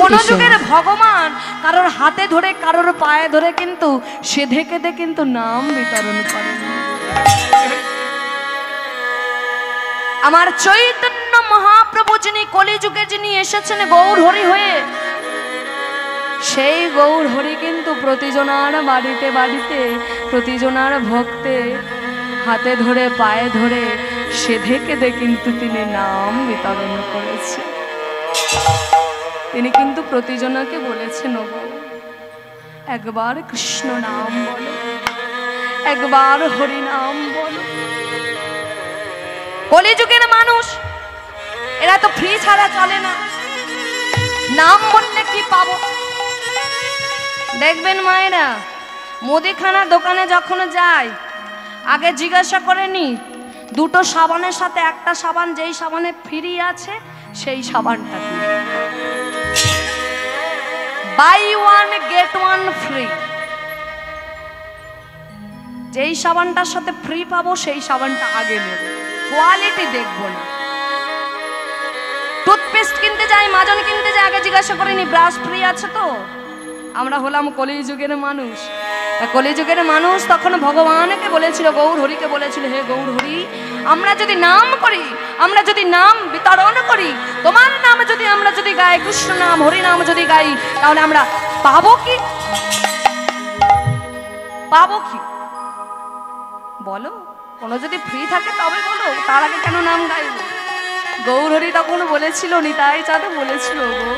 কোন যুগের ভগবান কারোর হাতে ধরে কারোর পায়ে ধরে কিন্তু সেধে কেঁদে কিন্তু নাম বিতরণ করেন। আমার চৈতন্য মহাপ্রভু যিনি কলিযুগে যিনি এসেছেন গৌর হরি হয়ে, সেই গৌর হরি কিন্তু প্রতিজনার বাড়িতে বাড়িতে প্রতিজনার ভক্তে হাতে ধরে পায়ে ধরে সেধে কেঁদে কিন্তু তিনি নাম বিতরণ করেছে। তিনি কিন্তু প্রতিজনাকে বলেছেন, একবার কৃষ্ণ নাম বলো, একবার হরি নাম বলো। কলিযুগের মানুষ এরা তো ফ্রি ছাড়া চলে না, নাম বললে কি পাবো? দেখবেন মায়েরা মুদিখানার দোকানে যখন যায় আগে জিজ্ঞাসা করেনি দুটো সাবানের সাথে একটা সাবান যেই সাবানে ফ্রি আছে সেই সাবানটা কি? Buy one get one free. যেই সাবানটার সাথে ফ্রি পাবো সেই সাবানটা আগে নেব, কোয়ালিটি দেখবো না। টুথপেস্ট কিনতে যাই, মাজন কিনতে যাই, আগে জিজ্ঞাসা করিনি ব্রাশ ফ্রি আছে তো? আমরা হলাম কলিযুগের মানুষ। কলিযুগের মানুষ তখন ভগবানকে বলেছিল, গৌর হরিকে বলেছিল, হে গৌর হরি, আমরা যদি নাম করি, আমরা যদি নাম বিতরণ করি, তোমার নাম যদি আমরা যদি গাই, কৃষ্ণ নাম হরি নাম যদি গাই, তাহলে আমরা পাবো কি? পাবো কি বলো? কোনো যদি ফ্রি থাকে তবে বলো, তার আগে কেন নাম গাইব? গৌর হরি তখন বলেছিল, নিতাই চাঁদ বলেছিল, গো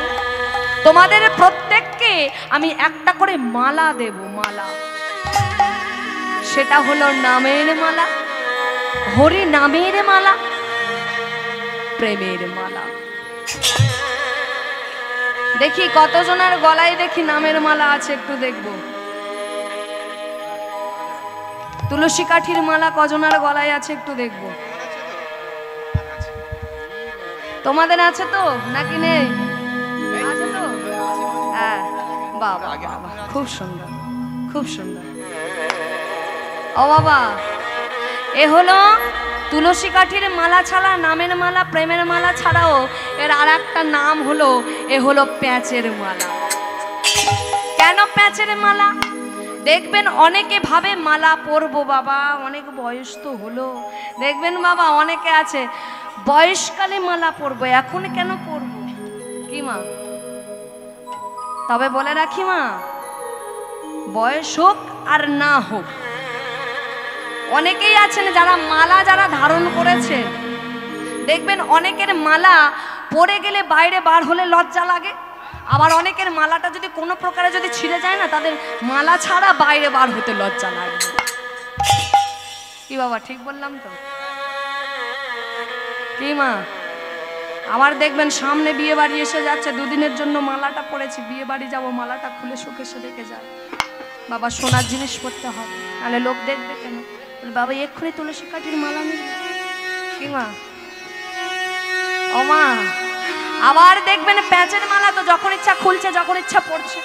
তোমাদের প্রত্যেককে আমি একটা করে মালা দেব, মালা। সেটা হলো নামের মালা, হরি নামের মালা, প্রেমের মালা। দেখি কতজনের গলায় দেখি নামের মালা আছে, একটু দেখবো। তুলসী কাঠির মালা কজনের গলায় আছে একটু দেখবো। তোমাদের আছে তো নাকি নেই? আছে তো? হ্যাঁ, বাবা খুব সুন্দর, খুব সুন্দর। ও বাবা, এ হলো তুলসী কাঠির মালা ছাড়া, নামের মালা, প্রেমের মালা ছাড়াও এর আর একটা নাম হলো, এ হলো প্যাঁচের মালা। কেন প্যাঁচের মালা? দেখবেন অনেকে ভাবে মালা পরবো, বাবা অনেক বয়স তো হলো। দেখবেন বাবা অনেকে আছে বয়সকালে মালা পরবো, এখন কেন পরবো? কি মা? তবে বলে রাখি মা, বয়স হোক আর না হোক, অনেকেই আছেন যারা মালা যারা ধারণ করেছে, দেখবেন অনেকের মালা পরে গেলে বাইরে বার হলে লজ্জা লাগে। আবার অনেকের মালাটা যদি কোনো প্রকারে যদি ছিঁড়ে যায় না, তাদের মালা ছাড়া বাইরে বার হতে লজ্জা লাগে। কি বাবা ঠিক বললাম তো? কি মা? আবার দেখবেন সামনে বিয়ে বাড়ি এসে যাচ্ছে, দুদিনের জন্য মালাটা পরেছি, বিয়ে বাড়ি যাবো, মালাটা খুলে শোকেসে রেখে যায়। বাবা সোনার জিনিস পরতে হবে, নাহলে লোক দেখবে কেন? বাবা এক্ষুনি তুলসী কাঠির মালা নিবে। কি মা? ও মা, আবার দেখবেন প্যাঁচের মালা তো যখন ইচ্ছা খুলছে, যখন ইচ্ছা পড়ছে।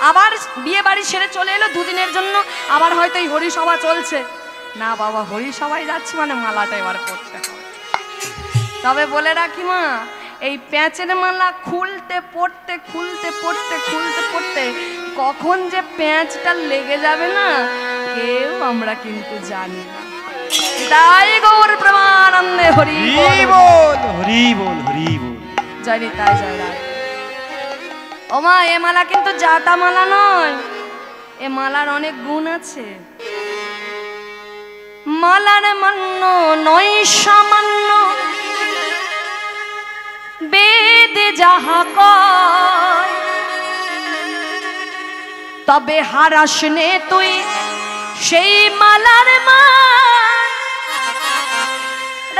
আবার বিয়ে বাড়ি সেরে চলে এলো দুদিনের জন্য, আবার হয়তো এই হরিসভা চলছে না, বাবা হরিসভায় যাচ্ছি মানে মালাটা এবার পড়তে হবে। তবে বলে রাখি মা, এই প্যাঁচের মালা খুলতে পড়তে খুলতে পড়তে খুলতে পড়তে কখন যে প্যাঁচটা লেগে যাবে না, কেউ আমরা কিন্তু জানি না। তাই গৌর প্রেমানন্দে হরি বল, হরি বল, হরি বল, জয় নিতাই, জয় রাধে। ও মা, এ মালা কিন্তু জাতা মালা নয়, এ মালার অনেক গুণ আছে। মালার মান্য নয় সামান্য, বেদে যাহা কয়, তবে হারাস নে তুই সেই মালার মান,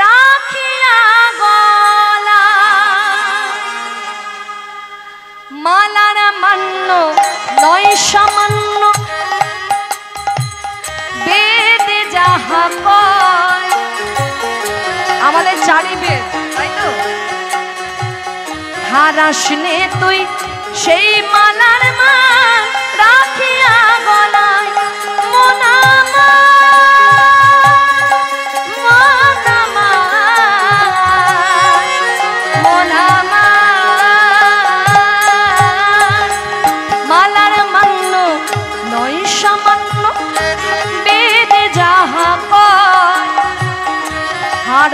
রাখিয়া গলা। মালার মান্য নয় সামান্য, বেদে যাহা কয়। আমাদের চারি বেদ, তাই তো? হারাস নে তুই সেই মালার মান, রাখিয়া গলায়। মনামা মনামা মনামা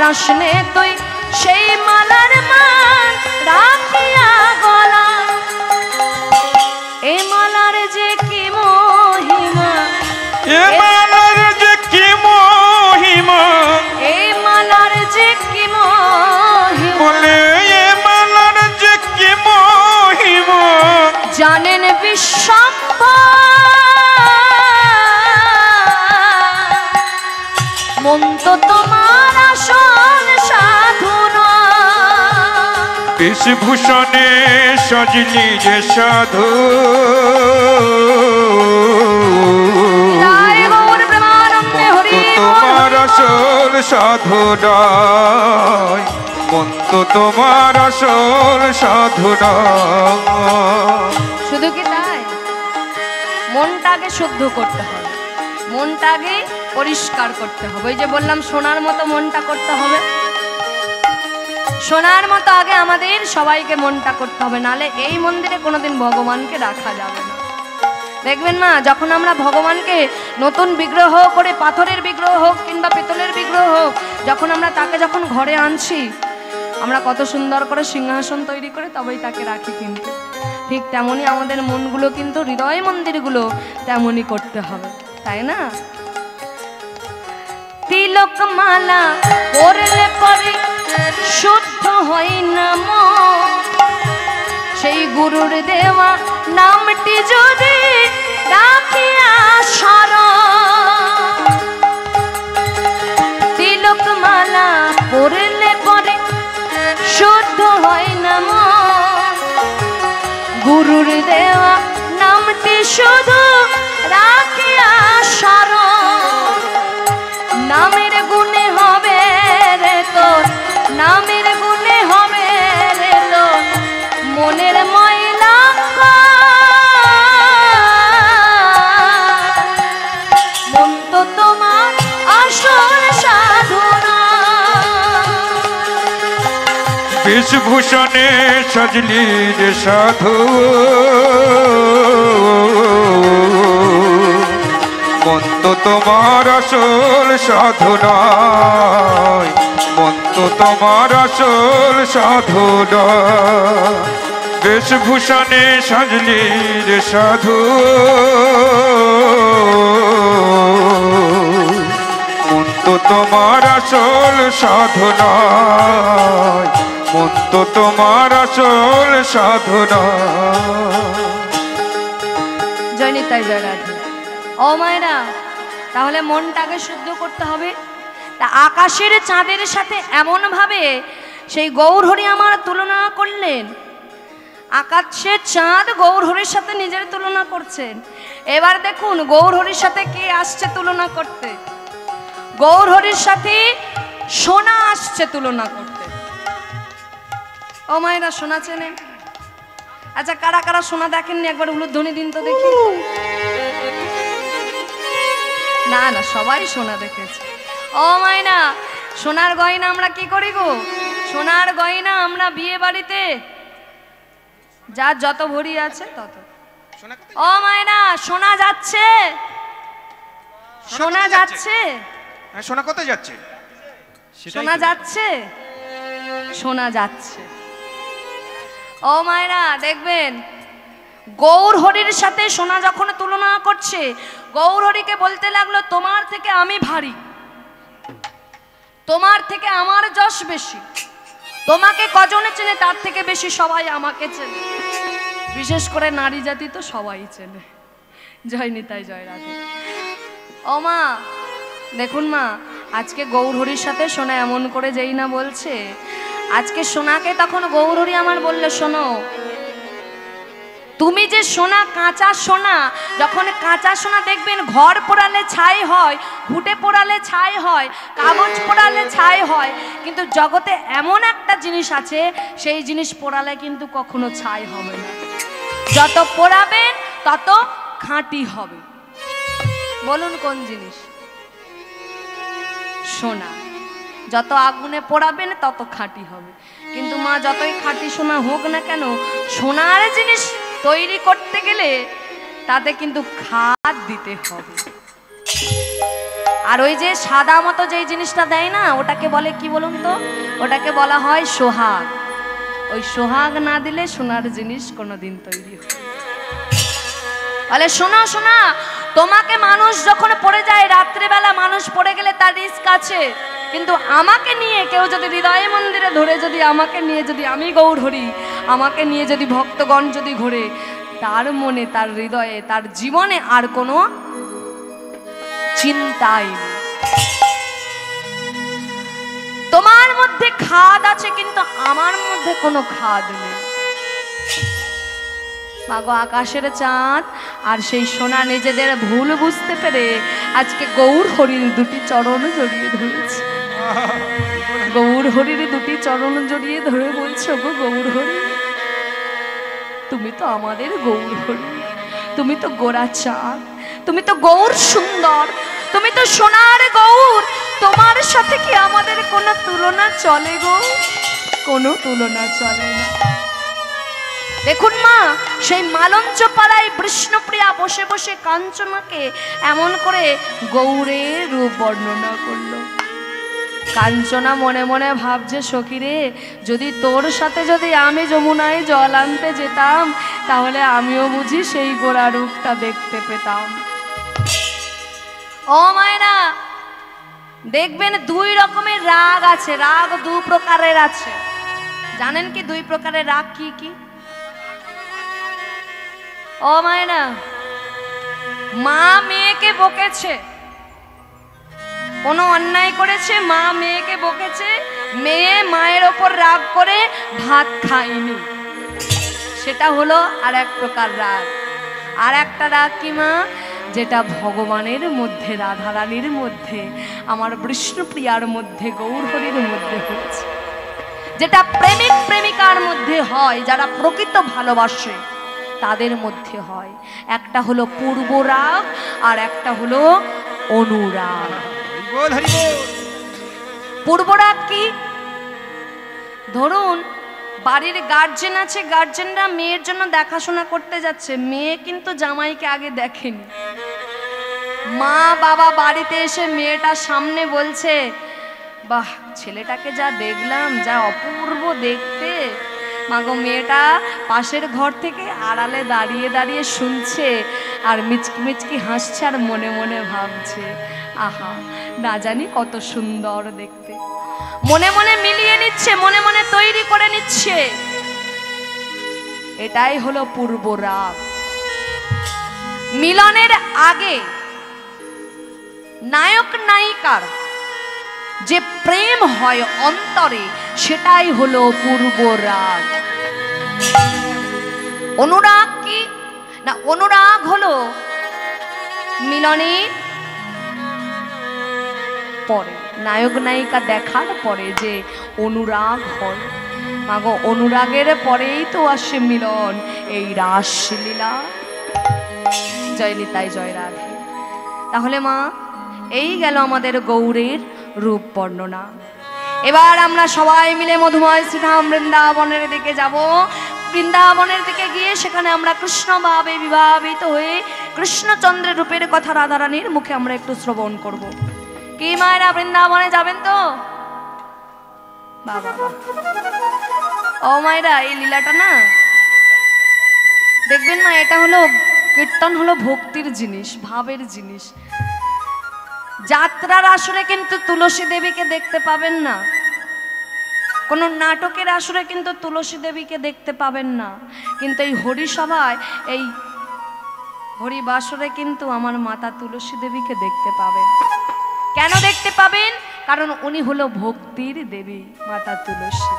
যাস নে তুই সেই মালার মান রাখিয়া গলা। এ মালার যে কি মহিমা, এ মালার যে কি মহিমা, এই মালার যে কি মহিমা, বলে এ মালার যে কি মহিমা, জানেন বিশ্বম্ভর মন তো তোমার আসন সাধনা। বেশভূষণে সজলি যে সাধু, তোমার আসল সাধনায়, মন তো তোমার আসল সাধনায়। শুধু কি তাই, মনটাকে শুদ্ধ করতে হবে, মনটাকে পরিষ্কার করতে হবে। ওই যে বললাম সোনার মতো মনটা করতে হবে, সোনার মতো আগে আমাদের সবাইকে মনটা করতে হবে, নালে এই মন্দিরে কোনোদিন ভগবানকে রাখা যাবে না। দেখবেন মা, যখন আমরা ভগবানকে নতুন বিগ্রহ করে, পাথরের বিগ্রহ হোক কিংবা পিতলের বিগ্রহ হোক, যখন আমরা তাকে যখন ঘরে আনছি, আমরা কত সুন্দর করে সিংহাসন তৈরি করে তবেই তাকে রাখি। কিন্তু ঠিক তেমনই আমাদের মনগুলো কিন্তু, হৃদয় মন্দিরগুলো তেমনই করতে হবে, তাই না? তিলক মালা পরলে পরে শুদ্ধ হয় না মন, সেই গুরুর দেওয়া নামটি যদি রাখিয়া স্মরণ। তিলক মালা পরলে পরে শুদ্ধ হয় না মন, গুরুর দেওয়া নামটি শুধু রাখিয়া স্মরণ। নামের গুণে হবে রে তোর, নামের গুণে হবে রে তোর মনের ময়লা। মন তো তোমার আসল সাধনা। বেশভূষণে সজলি যে সাধু, মন তো তোমার আসল সাধনায়, মন তো তোমার আসল সাধনায়। বেশভূষণে সাজলি রে সাধু, মন তো তোমার আসল সাধনায়, মন তো তোমার আসল সাধনায়। জয় নিতাই, জয় রাধে। ও মায়েরা, তাহলে মনটাকে শুদ্ধ করতে হবে। তা আকাশের চাঁদের সাথে এমন ভাবে সেই গৌরহরি আমার তুলনা করলেন, আকাশের চাঁদ গৌরহরির সাথে নিজের তুলনা করছেন। এবার দেখুন গৌরহরির সাথে কে আসছে তুলনা করতে, গৌরহরির সাথে সোনা আসছে তুলনা করতে। ও মায়েরা, সোনা চেনে? আচ্ছা, কারা কারা সোনা দেখেননি একবার উলুধ্বনি দিন তো দেখি। না না, সবাই সোনা দেখেছে। ও মাইনা, সোনার গয়না আমরা কি করি গো? সোনার গয়না আমরা বিয়ে বাড়িতে যার যত ভরি আছে তত। ও মাইনা, সোনা যাচ্ছে, সোনা যাচ্ছে, সোনা কোথায় যাচ্ছে? সোনা যাচ্ছে, সোনা যাচ্ছে। ও মায়েরা, দেখবেন গৌরহরির সাথে সোনা যখন তুলনা করছে, গৌরহরিকে বলতে লাগলো তোমার থেকে আমি ভারী, তোমার থেকে আমার যশ বেশি, তোমাকে কজনে চেনে তার থেকে বেশি সবাই আমাকে চেনে, বিশেষ করে নারী জাতি তো সবাই চেনে। জয় নিতাই, জয় রাধে। ও মা, দেখুন মা, আজকে গৌরহরির সাথে সোনা এমন করে যেই না বলছে, আজকে সোনাকে তখন গৌরহরি আমার বললে, শোনো তুমি যে সোনা, কাঁচা সোনা, যখন কাঁচা সোনা দেখবেন ঘর পোড়ালে ছাই হয়, ঘুটে পোড়ালে ছাই হয়, কাগজ পোড়ালে ছাই হয়, কিন্তু জগতে এমন একটা জিনিস আছে, সেই জিনিস পোড়ালে কিন্তু কখনো ছাই হবে না। যত পোড়াবেন তত খাঁটি হবে। বলুন কোন জিনিস? সোনা। যত আগুনে পোড়াবেন তত খাঁটি হবে। কিন্তু মা, যতই খাঁটি সোনা হোক না কেন, সোনার জিনিস তৈরি করতে গেলে তাতে কিন্তু খাদ দিতে হবে। আর ওই যে সাদা মতো যেই জিনিসটা দেয় না, ওটাকে বলে কি বলুন তো? ওটাকে বলা হয় সোহাগ। ওই সোহাগ না দিলে সোনার জিনিস কোনোদিন তৈরি হয়। বলে শোনো শোনা, তোমাকে মানুষ যখন পড়ে যায়, রাত্রেবেলা মানুষ পড়ে গেলে তার রিস্ক আছে, কিন্তু আমাকে নিয়ে কেউ যদি হৃদয় মন্দিরে ধরে, যদি আমাকে নিয়ে যদি আমি গৌর হরি, আমাকে নিয়ে যদি ভক্তগণ যদি ঘোরে, তার মনে, তার হৃদয়ে, তার জীবনে আর কোনো চিন্তাই নেই। তোমার মধ্যে খাদ আছে, কিন্তু আমার মধ্যে কোনো খাদ নেই। মাগো আকাশের চাঁদ আর সেই সোনা নিজেদের ভুল বুঝতে পেরে আজকে গৌর হরির দুটি চরণ জড়িয়ে ধরেছে। গৌর হরির দুটি চরণ জড়িয়ে ধরে বলছো, গো গৌর হরি, তুমি তো আমাদের গৌর হরি, তুমি তো গোরা চাঁদ, তুমি তো গৌর সুন্দর, তুমি তো সোনার গৌর, তোমার সাথে কি আমাদের কোনো তুলনা চলে গো? কোনো তুলনা চলে না। দেখুন মা, সেই মালঞ্চ পাড়ায় বিষ্ণুপ্রিয়া বসে বসে কাঞ্চনাকে এমন করে গৌরের রূপ বর্ণনা করলো। কাঞ্চনা মনে মনে ভাবছে, সখীরে, যদি তোর সাথে যদি আমি যমুনায় জল আনতে যেতাম, তাহলে আমিও বুঝি সেই গোরা রূপটা দেখতে পেতাম। ও মায়না, দেখবেন দুই রকমের রাগ আছে, রাগ দু প্রকারের আছে। জানেন কি দুই প্রকারের রাগ কি কি? ও মায়না, মা মেয়েকে বকেছে, কোনো অন্যায় করেছে, মা মেয়েকে বকেছে, মেয়ে মায়ের ওপর রাগ করে ভাত খায়নি, সেটা হলো আর এক প্রকার রাগ। আর একটা রাগ কি মা? যেটা ভগবানের মধ্যে, রাধারানীর মধ্যে, আমার বিষ্ণুপ্রিয়ার মধ্যে, গৌরহরির মধ্যে হয়েছে, যেটা প্রেমিক প্রেমিকার মধ্যে হয়, যারা প্রকৃত ভালোবাসে তাদের মধ্যে হয়। একটা হলো পূর্ব রাগ আর একটা হলো অনুরাগ। পূর্ব রাগ কি? ধরুন বাড়ির গার্জেন আছে, গার্জেনরা মেয়ের জন্য দেখাশোনা করতে যাচ্ছে, মেয়ে কিন্তু জামাইকে আগে দেখেনি। মা বাবা বাড়িতে এসে মেয়েটার সামনে বলছে, বাহ, ছেলেটাকে যা দেখলাম, যা অপূর্ব দেখতে। মাগো, মেয়েটা পাশের ঘর থেকে আড়ালে দাঁড়িয়ে দাঁড়িয়ে শুনছে আর মিচকি মিচকি হাসছে আর মনে মনে ভাবছে, আহা, না জানি কত সুন্দর দেখতে। মনে মনে মিলিয়ে নিচ্ছে, মনে মনে তৈরি করে নিচ্ছে। এটাই হলো পূর্ব রাগ। মিলনের আগে নায়ক নায়িকার যে প্রেম হয় অন্তরে, সেটাই হলো পূর্ব রাগ। অনুরাগ কি না? অনুরাগ হলো মিলনের পরে, নায়ক নায়িকা দেখার পরে যে অনুরাগ হয়। মাগো, অনুরাগের পরেই তো আসে মিলন, এই রাসলীলা। জয় নিতাই, জয় রাধে। তাহলে মা, এই গেল আমাদের গৌরের রূপ বর্ণনা। এবার আমরা সবাই মিলে মধুময় শ্রীধাম বৃন্দাবনের দিকে যাব। বৃন্দাবনের দিকে গিয়ে সেখানে আমরা কৃষ্ণ ভাবে বিভাবিত হয়ে কৃষ্ণচন্দ্রের রূপের কথা রাধারানীর মুখে আমরা একটু শ্রবণ করব। কি মায়েরা, বৃন্দাবনে যাবেন তো? বাবা, ও মায়েরা, এই লীলাটা না দেখবেন না, এটা হলো কীর্তন, হলো ভক্তির জিনিস, ভাবের জিনিস। যাত্রার আসরে কিন্তু তুলসী দেবীকে দেখতে পাবেন না, কোনো নাটকের আসরে কিন্তু তুলসী দেবীকে দেখতে পাবেন না, কিন্তু এই হরিসভায়, এই হরিবাসরে কিন্তু আমার মাতা তুলসী দেবীকে দেখতে পাবেন। কেন দেখতে পাবেন? কারণ উনি হলো ভক্তির দেবী, মাতা তুলসী।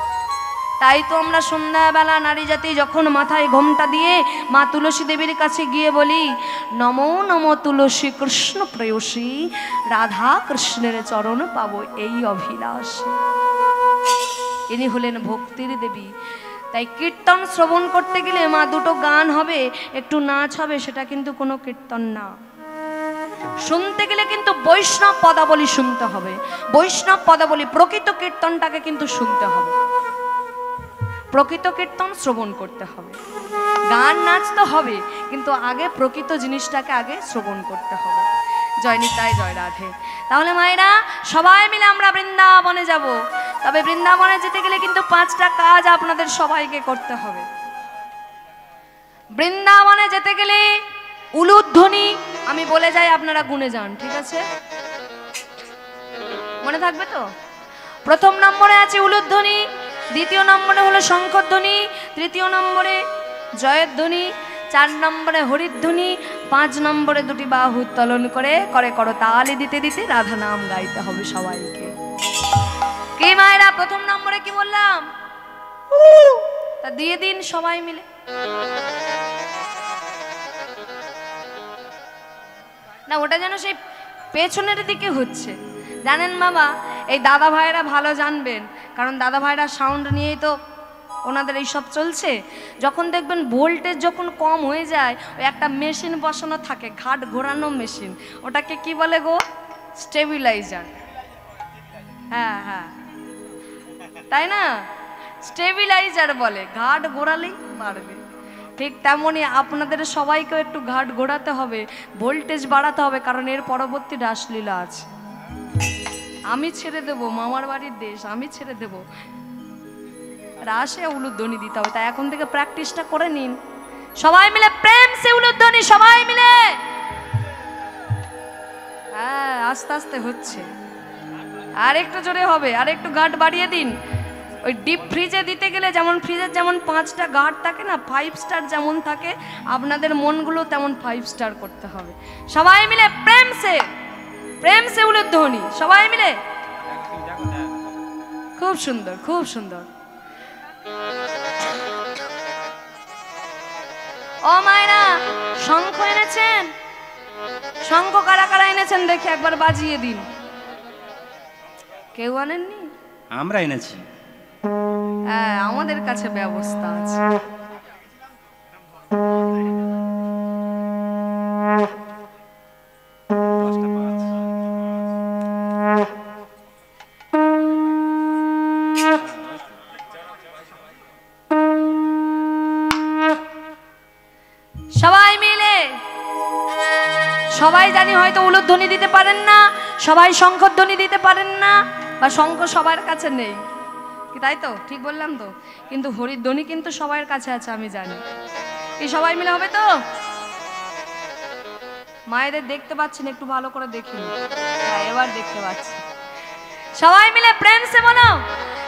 তাই তো আমরা সন্ধ্যাবেলা নারী জাতি যখন মাথায় ঘোমটা দিয়ে মা তুলসী দেবীর কাছে গিয়ে বলি, নমো নমো তুলসী কৃষ্ণ প্রেয়সী, রাধা কৃষ্ণের চরণ পাবো এই অভিলাষী। ইনি হলেন ভক্তির দেবী। তাই কীর্তন শ্রবণ করতে গেলে মা দুটো গান হবে, একটু নাচ হবে, সেটা কিন্তু কোনো কীর্তন না। শুনতে গেলে কিন্তু বৈষ্ণব পদাবলী শুনতে হবে, বৈষ্ণব পদাবলী, প্রকৃত কীর্তনটাকে কিন্তু শুনতে হবে, প্রকৃত কীর্তন শ্রবণ করতে হবে। গান নাচ তো হবে, কিন্তু আগে প্রকৃত জিনিসটাকে আগে শ্রবণ করতে হবে। জয় নিতাই, জয় রাধে। তাহলে মায়েরা সবাই মিলে আমরা বৃন্দাবনে যাব। তবে বৃন্দাবনে যেতে গেলে কিন্তু 5টা কাজ আপনাদের সবাইকে করতে হবে। বৃন্দাবনে যেতে গেলে উলুধ্বনি আমি বলে যাই, আপনারা গুনে যান, ঠিক আছে? মনে থাকবে তো? প্রথম নম্বরে আছে উলুধ্বনি, দ্বিতীয় নম্বরে হলো শঙ্খধ্বনি, তৃতীয় নম্বরে জয়ধ্বনি, 4 নম্বরে হরিধ্বনি, 5 নম্বরে 2টি বাহু উত্তোলন করে করে করতালি দিতে দিতে রাধা নাম গাইতে হবে সবাইকে। কি মায়েরা, প্রথম নম্বরে কি বললাম? তা দিয়ে দিন সবাই মিলে। না, ওটা যেন সেই পেছনের দিকে হচ্ছে, জানেন বাবা? এই দাদা ভাইরা ভালো জানবেন, কারণ দাদা ভাইরা সাউন্ড নিয়েই তো ওনাদের এইসব চলছে। যখন দেখবেন ভোল্টেজ যখন কম হয়ে যায়, ওই একটা মেশিন বসানো থাকে, ঘাট ঘোরানো মেশিন, ওটাকে কি বলে গো? স্টেবিলাইজার। হ্যাঁ হ্যাঁ, তাই না? স্টেবিলাইজার বলে, ঘাট ঘোরালেই বাড়বে। ঠিক তেমনই আপনাদের সবাইকেও একটু ঘাট ঘোরাতে হবে, ভোল্টেজ বাড়াতে হবে, কারণ এর পরবর্তী রাসলীলা আছে। আমি ছেড়ে দেবো, মামার বাড়ির দেশ, আমি ছেড়ে দেবো, রাসে উলুধ্বনি দিতে হবে। তাই এখন থেকে প্র্যাকটিসটা করে নিন সবাই মিলে, প্রেম সে উলুধ্বনি সবাই মিলে। হ্যাঁ, আস্তে আস্তে হচ্ছে, আর একটু জোরে হবে, আর একটু ঘাট বাড়িয়ে দিন। ওই ডিপ ফ্রিজে দিতে গেলে যেমন ফ্রিজের যেমন 5টা ঘাট থাকে না, 5 স্টার যেমন থাকে, আপনাদের মনগুলো তেমন 5 স্টার করতে হবে। সবাই মিলে প্রেম সে উলুধ্বনি সবাই মিলে। খুব সুন্দর, খুব সুন্দর। ও মায়েরা, শঙ্খ এনেছেন? শঙ্খ কারা কারা এনেছেন দেখি একবার বাজিয়ে দিন। কেউ আনেননি? আমরা এনেছি। হ্যাঁ, আমাদের কাছে ব্যবস্থা আছে। সবাই মিলে, সবাই জানি হয়তো উলুধ্বনি দিতে পারেন না, সবাই শঙ্খধ্বনি দিতে পারেন না, বা শঙ্খ সবার কাছে নেই, তাই তো? ঠিক বললাম তো? কিন্তু হরিধ্বনি কিন্তু সবার কাছে আছে, আমি জানি। এই সবাই মিলে হবে তো? মায়েদের দেখতে পাচ্ছেন, একটু ভালো করে দেখুন। হ্যাঁ, এবার দেখতে পাচ্ছি। সবাই মিলে প্রেম সে বলো,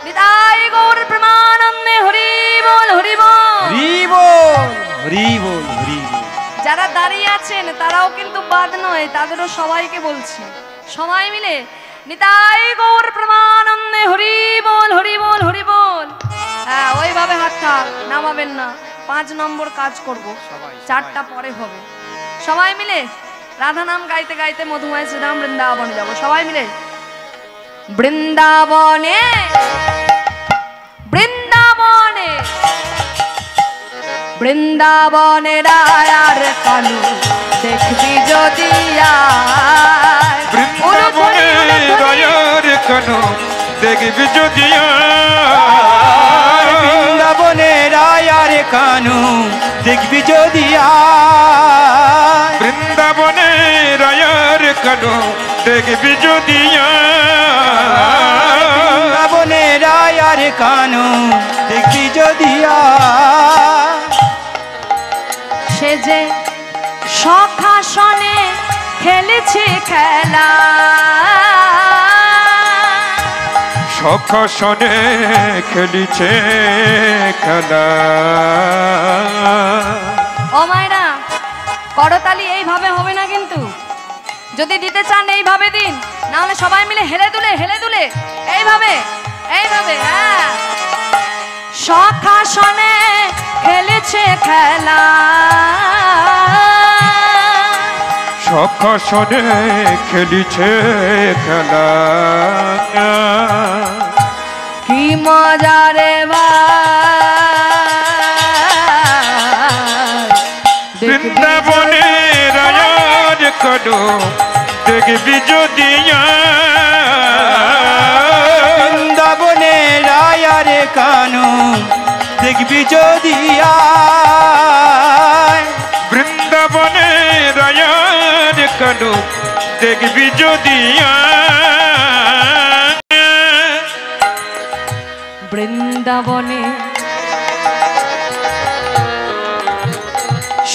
নিতাই গৌর প্রেমানন্দে হরি বল, হরি বল, হরি বল, হরি বল, হরি বল। যারা দাঁড়িয়ে আছেন তারাও কিন্তু বাদ নয়, তাদেরও সবাইকে বলছি, সবাই মিলে নিতাই গৌর প্রেমানন্দে হরি বল, হরি বল, হরি বল। হ্যাঁ, ওইভাবে হাতটা নামাবেন না, 5 নম্বর কাজ করব, 4টা পরে হবে। সবাই মিলে রাধা নাম গাইতে গাইতে মধুময় শ্রীরাম বৃন্দাবনে যাব। সবাই মিলে বৃন্দাবনে, বৃন্দাবনে, বৃন্দাবনে রায়ার কানু দেখবি যদি আয়। বৃন্দাবনে রায়ার কানু দেখবি যদি আয়। বৃন্দাবনে রায়ার কানু দেখবি যদি আয়। বৃন্দাবনে রায়ার কানু দেখবি যদি আয়। বৃন্দাবনে রায়ার কানু দেখবি যদি আয়। সে যে সখাসনে খেলেছে খেলা, সখাসনে খেলিছে খেলা। ও মায়েরা, করতালি এইভাবে হবে না কিন্তু, যদি দিতে চান এইভাবে দিন, না হলে সবাই মিলে হেলে দুলে এইভাবে এইভাবে। হ্যাঁ, সখাসনে খেলেছে খেলা, সখাসনে খেলিছে খেলা। কি মজা রে ভাই, বৃন্দাবনে রায়ার কানু দেখবি যদি আয়। বৃন্দাবনে রায়ার কানু দেখবি যদি আয়। বৃন্দাবনে রায়ার কানু দেখবি যদি বৃন্দাবনে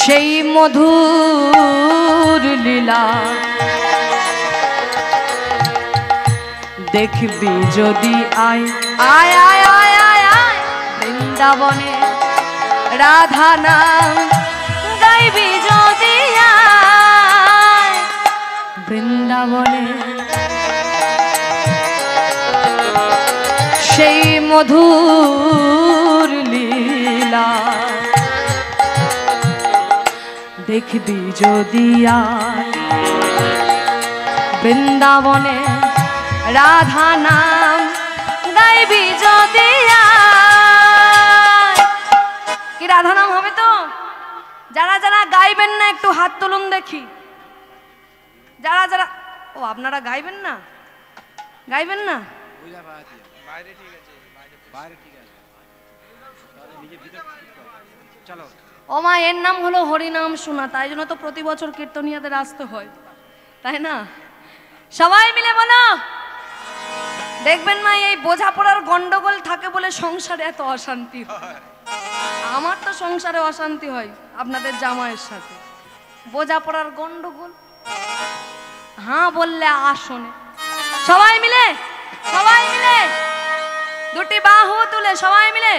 সেই মধুর লীলা দেখবি যদি আয় আয় আয় আয় আয় আয় বৃন্দাবনে রাধা নাম গাইবি যদি আয় বৃন্দাবনে সেই মধুর লীলা দেখবি যদি আয় বৃন্দাবনে রাধা নাম গাইবি যদি আয়। কি রাধা নাম হবে তো? যারা যারা গাইবেন না একটু হাত তুলুন দেখি। যারা যারা ও আপনারা গাইবেন না, গাইবেন না? ও মা, এর নাম হলো হরিনাম শোনা, তাই জন্য তো প্রতি বছর কীর্তনিয়াদের আসতে হয়, তাই না? সবাই মিলে বলো। দেখবেন মা, এই বোঝাপড়ার গন্ডগোল থাকে বলে সংসারে এত অশান্তি হয়। আমার তো সংসারে অশান্তি হয় আপনাদের জামাইয়ের সাথে, বোঝাপড়ার গন্ডগোল। হ্যাঁ বললে আসনে সবাই মিলে, সবাই মিলে দুটি বাহু তুলে সবাই মিলে।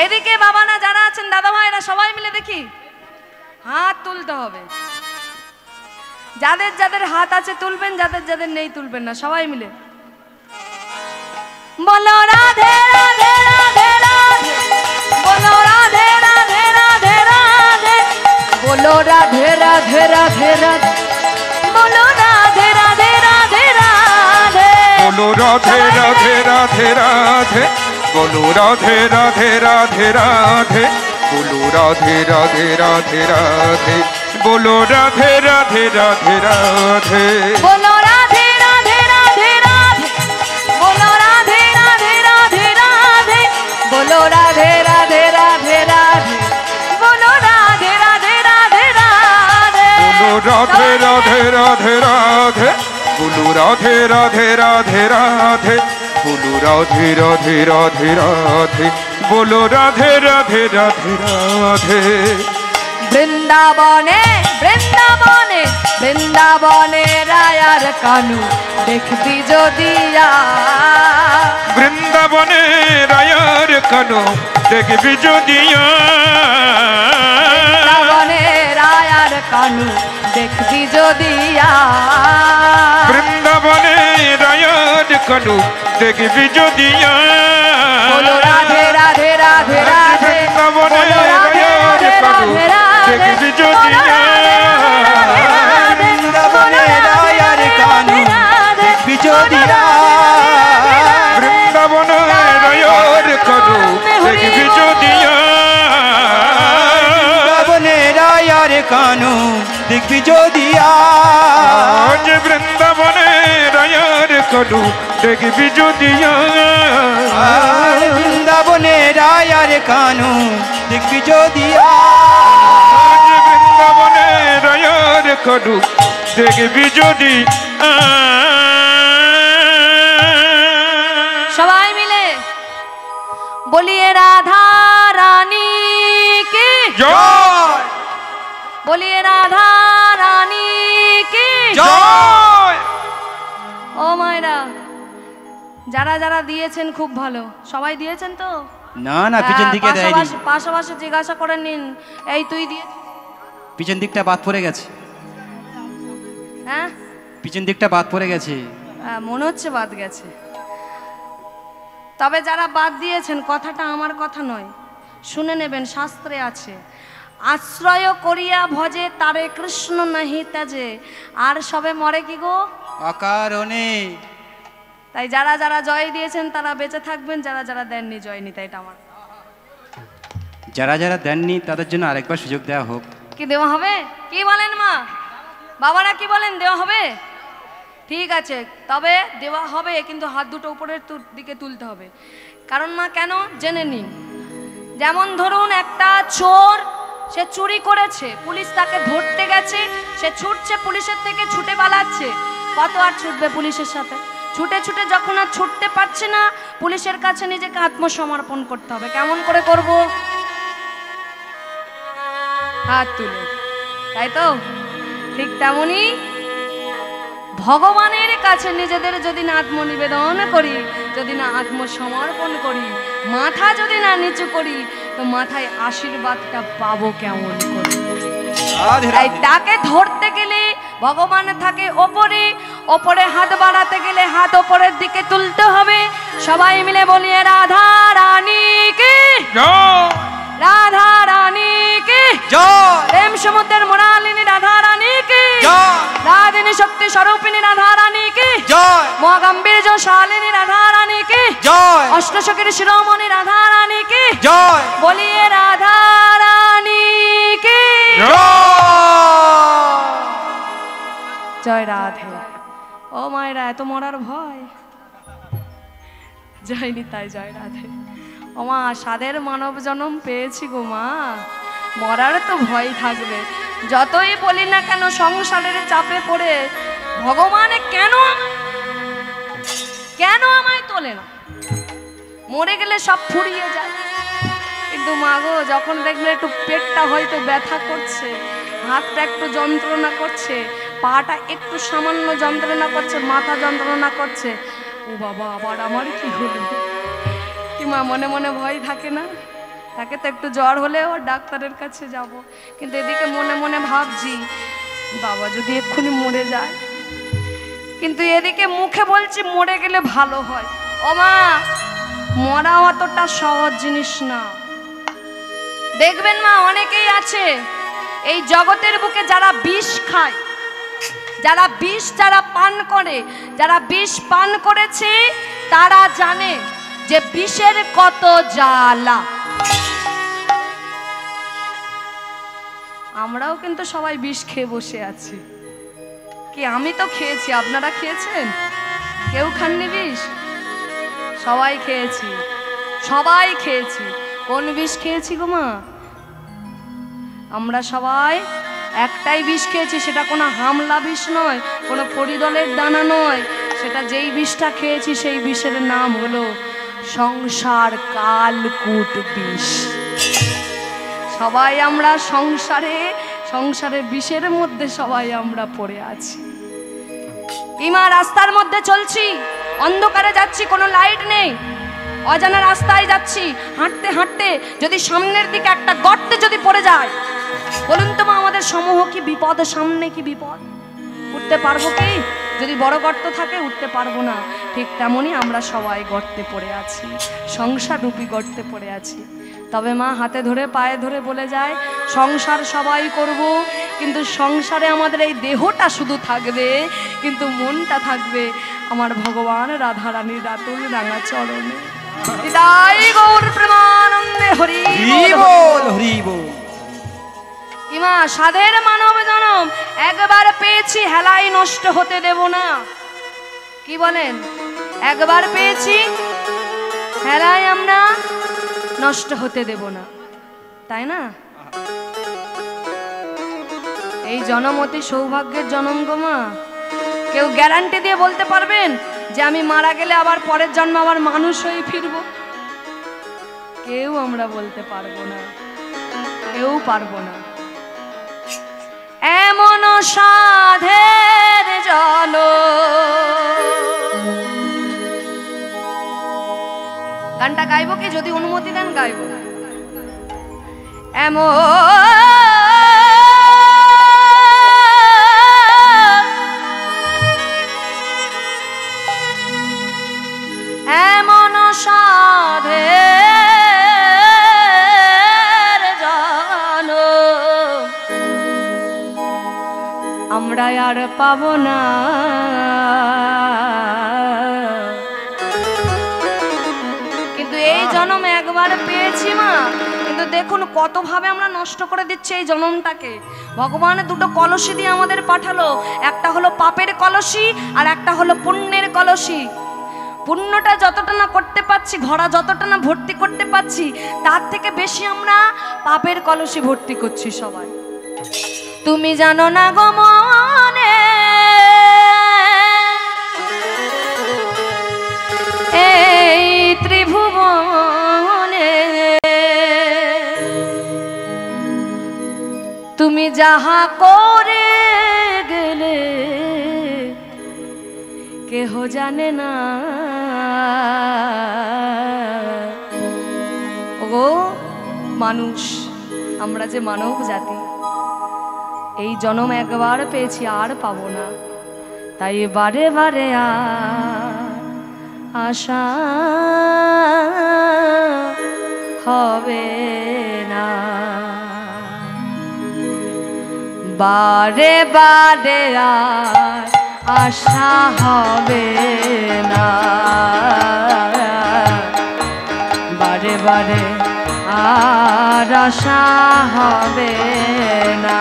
এদিকে বাবা না যারা আছেন দাদা ভাইরা সবাই মিলে দেখি হাত তুলতে হবে। যাদের যাদের হাত আছে তুলবেন, যাদের যাদের নেই তুলবেন না। সবাই মিলে বলো রাধে রাধে রাধে রাধে, বলো রাধে রাধে রাধে রাধে, বলো রাধে রাধে রাধে রাধে, বলো রাধে রাধে রাধে রাধে, বলো রাধে রাধে রাধে রাধে, বলো রাধে রাধে রাধে রাধে, বলো রাধে রাধে রাধে রাধে, বলো রাধে রাধে রাধে রাধে, বলো রাধে রাধে রাধে রাধে, বলো রাধে রাধে রাধে রাধে, বলো রাধে রাধে রাধে রাধে, বলো রাধে রাধে রাধে রাধে, বলো রাধে রাধে রাধে রাধে, বলো রাধে রাধে রাধে রাধে, বলো রাধে রাধে রাধে রাধে, বলো রাধে রাধে রাধে রাধে। বৃন্দাবনে বৃন্দাবনে বৃন্দাবনে রায়ার কানু দেখবি যদি আয়, বৃন্দাবনে রায়ার কানু দেখবি যদি বৃন্দাবনে রায়ার কানু দেখবি যদি আয়, বৃন্দাবনে রায়ার কানু দেখবি যদি বলো রাধে রাধে রাধে রাধে, বৃন্দাবনে বলো রাধে রায়ার রাধে কানু রাধে রাধে, দেখবি যদি বৃন্দাবনে রায়ার কানু দেখবি যদি আয়, বৃন্দাবনে রায়ার কানু দেখবি যদি বৃন্দাবনে রায়ার কানু দেখবি যদি আয়, আজ বৃন্দাবনে রায়ার কানু দেখবি যদি আর বৃন্দাবনে রায়ার কানু দেখবি যদি আয়, আজ বৃন্দাবনে রায়ার কানু দেখবি যদি সবাই মিলে বলিয়ে রাধা রানী কি জয় বলিয়ে রাধা রানী কি জয়। ও মায়েরা, যারা যারা দিয়েছেন খুব ভালো, সবাই দিয়েছেন তো? না না, পিছন দিকে দেয়নি, পাশাপাশি জিজ্ঞাসা করে নিন, এই তুই দিয়ে পিছন দিকটা বাদ পড়ে গেছে, হ্যাঁ পিছন দিকটা বাদ পড়ে গেছে। মনে হচ্ছে বাদ গেছে। তবে যারা বাদ দিয়েছেন, কথাটা আমার কথা নয়, শুনে নেবেন, শাস্ত্রে আছে, আশ্রয় করিয়া ভজে তারে কৃষ্ণ নাহি ত্যাজে, আর সবে মরে কি গো অকারণে। তাই যারা যারা জয় দিয়েছেন তারা বেঁচে থাকবেন, যারা যারা দেননি জয় নিতে, এটা আমার। যারা যারা দেননি তাদের জন্য আরেকবার সুযোগ দেওয়া হোক। কি দেওয়া হবে? কি বলেন মা বাবারা, কি বলেন, দেওয়া হবে? ঠিক আছে, তবে দেওয়া হবে, কিন্তু হাত দুটো উপরের দিকে তুলতে হবে। কারণ মা কেন জেনে নিন, যেমন ধরুন একটা চোর সে চুরি করেছে, পুলিশ তাকে ধরতে গেছে, সে ছুটছে, পুলিশের থেকে ছুটে পালাচ্ছে। কত আর ছুটবে পুলিশের সাথে? ছুটে ছুটে যখন আর ছুটতে পারছে না, পুলিশের কাছে নিজেকে আত্মসমর্পণ করতে হবে। কেমন করে করব? হাত তুলে, তাই তো? ঠিক তেমনি ভগবানের কাছে নিজেদের যদি না আত্মনিবেদন করি, যদি না আত্মসমর্পণ করি, মাথা যদি না নিচু করি, তো মাথায় আশীর্বাদটা পাবো কেমন করে? তাই তাকে ধরতে গেলে ভগবান থাকে ওপরে, ওপরে হাত বাড়াতে গেলে হাত ওপরের দিকে তুলতে হবে। সবাই মিলে বলিয়ে রাধা রানী কি জয়, রাধা রানী কি জয়, প্রেম সমুদ্রের মোরালিনী রাধা রানী কি জয়, রাধিনী শক্তি স্বরূপিনী রাধা রানী কি জয়, মহাগম্ভীর শালিনী রাধা রানী কি জয়, অষ্টসখীর শিরোমণি রাধা রানী কি জয়, বলিয়ে রাধা রানী কি জয় রাধে। ও মায়েরা, এত মরার ভয়? জয় নিতাই, জয় রাধে। ও মা, সাদের মানব জন্ম পেয়েছি গো মা, মরার তো ভয় থাকবে। যতই বলি না কেন সংসারের চাপে পড়ে ভগবান কেন আমায় তোলে না? মরে গেলে সব ফুরিয়ে যায়। কিন্তু মা গো, যখন দেখলে একটু পেটটা হয়তো ব্যথা করছে, হাতটা একটু যন্ত্রণা করছে, পাটা একটু সামান্য যন্ত্রণা করছে, মাথা যন্ত্রণা করছে, ও বাবা আবার আমার কি হলো? কি মা, মনে মনে ভয় থাকে না? তাকে তো একটু জ্বর হলেও ডাক্তারের কাছে যাব, কিন্তু এদিকে মনে মনে ভাবছি বাবা যদি এক্ষুনি মরে যায়, কিন্তু এদিকে মুখে বলছি মরে গেলে ভালো হয়। ও মা, মরা অতটা সহজ জিনিস না। দেখবেন মা, অনেকেই আছে এই জগতের বুকে যারা বিষ খায়, যারা বিষ যারা পান করে, যারা বিষ পান করেছে তারা জানে যে বিষের কত জ্বালা। আমরাও কিন্তু সবাই বিষ খেয়ে বসে আছি। কি আমি তো খেয়েছি, আপনারা খেয়েছেন? কেউ খাননি বিষ? সবাই খেয়েছি, সবাই খেয়েছি। কোন বিষ খেয়েছি গো মা? আমরা সবাই একটাই বিষ খেয়েছি, সেটা কোনো হামলা বিষ নয়, কোনো পরিদলের দানা নয়। সেটা যেই বিষটা খেয়েছি সেই বিষের নাম হলো সংসার কালকূট বিষ। সবাই আমরা সংসারে বিষের মধ্যে সবাই আমরা পড়ে আছি। ইমা, রাস্তার মধ্যে চলছি, অন্ধকারে যাচ্ছি, কোনো লাইট নেই, অজানা রাস্তায় যাচ্ছি, হাঁটতে হাঁটতে যদি সামনের দিকে একটা গর্তে যদি পড়ে যায়, বলুন তো মা, আমাদের সমূহ কি বিপদ? সামনে কি বিপদ? উঠতে পারবো কি? যদি বড় গর্ত থাকে উঠতে পারবো না। ঠিক তেমনই আমরা সবাই গর্তে পড়ে আছি, সংসার রূপী গর্তে পড়ে আছি। তবে মা হাতে ধরে পায়ে ধরে বলে যায়, সংসার সবাই করব, কিন্তু সংসারে আমাদের এই দেহটা শুধু থাকবে, কিন্তু মনটা থাকবে আমার ভগবান রাধা রানীর রাতুল রাঙা চরণে। হৃদয় গৌর প্রেমানন্দে হরি বল, হরি বল। ইমা, সাধের মানব জনম একবার পেয়েছি, হেলাই নষ্ট হতে দেব না। কি বলেন? একবার পেয়েছি, হেলাই আমরা নষ্ট হতে দেব না, তাই না? এই জনম অতি সৌভাগ্যের জনম গো মা। কেউ গ্যারান্টি দিয়ে বলতে পারবেন যে আমি মারা গেলে আবার পরের জন্ম আবার মানুষ হয়ে ফিরবো? কেউ আমরা বলতে পারবো না, কেউ পারবো না। এমন সাধের জনম, গানটা গাইবো কি? যদি অনুমতি দেন গাইবো। এমন সাধের জনম আমরা আর পাবো না। কিন্তু এই জনম একবার পেয়েছি মা, কিন্তু দেখুন কত ভাবে আমরা নষ্ট করে দিচ্ছি এই জনমটাকে। ভগবান দুটো কলসি দিয়ে আমাদের পাঠালো, একটা হলো পাপের কলসি আর একটা হলো পুণ্যের কলসি। পুণ্যটা যতটা না করতে পারছি, ঘোড়া যতটা না ভর্তি করতে পারছি, তার থেকে বেশি আমরা পাপের কলসে ভর্তি করছি সবাই। তুমি জানো না গো মনে, এই ত্রিভুবনে তুমি যাহা করে গেলে কেহ জানে না। ও মানুষ, আমরা যে মানব জাতি, এই জন্ম একবার পেয়েছি, আর পাবো না। তাই বারে বারে আশা হবে না, বারে বারে আশা হবে না, বারে বারে আর আশা হবে না।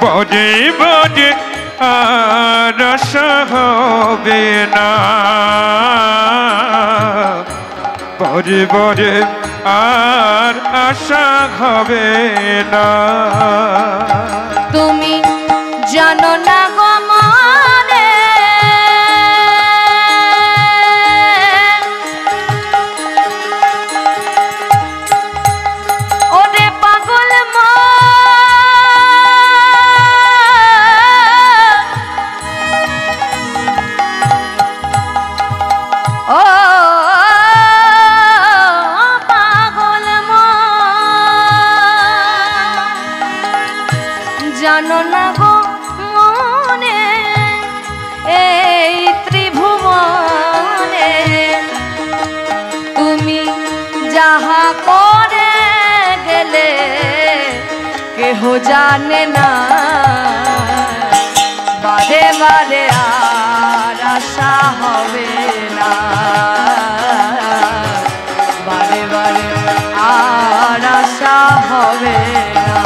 বারে বারে আর আশা হবে না, বারে বারে আর আশা হবে না। তুমি জানো না গো মনে, ওরে পাগল মন, ও পাগল মন, জানো না গো মনে, এই ত্রিভুবনে তুমি যাহা করে গেলে কেহ জানে না, বারে বারে আর আশা হবে না, বারে বারে আর আশা হবে না,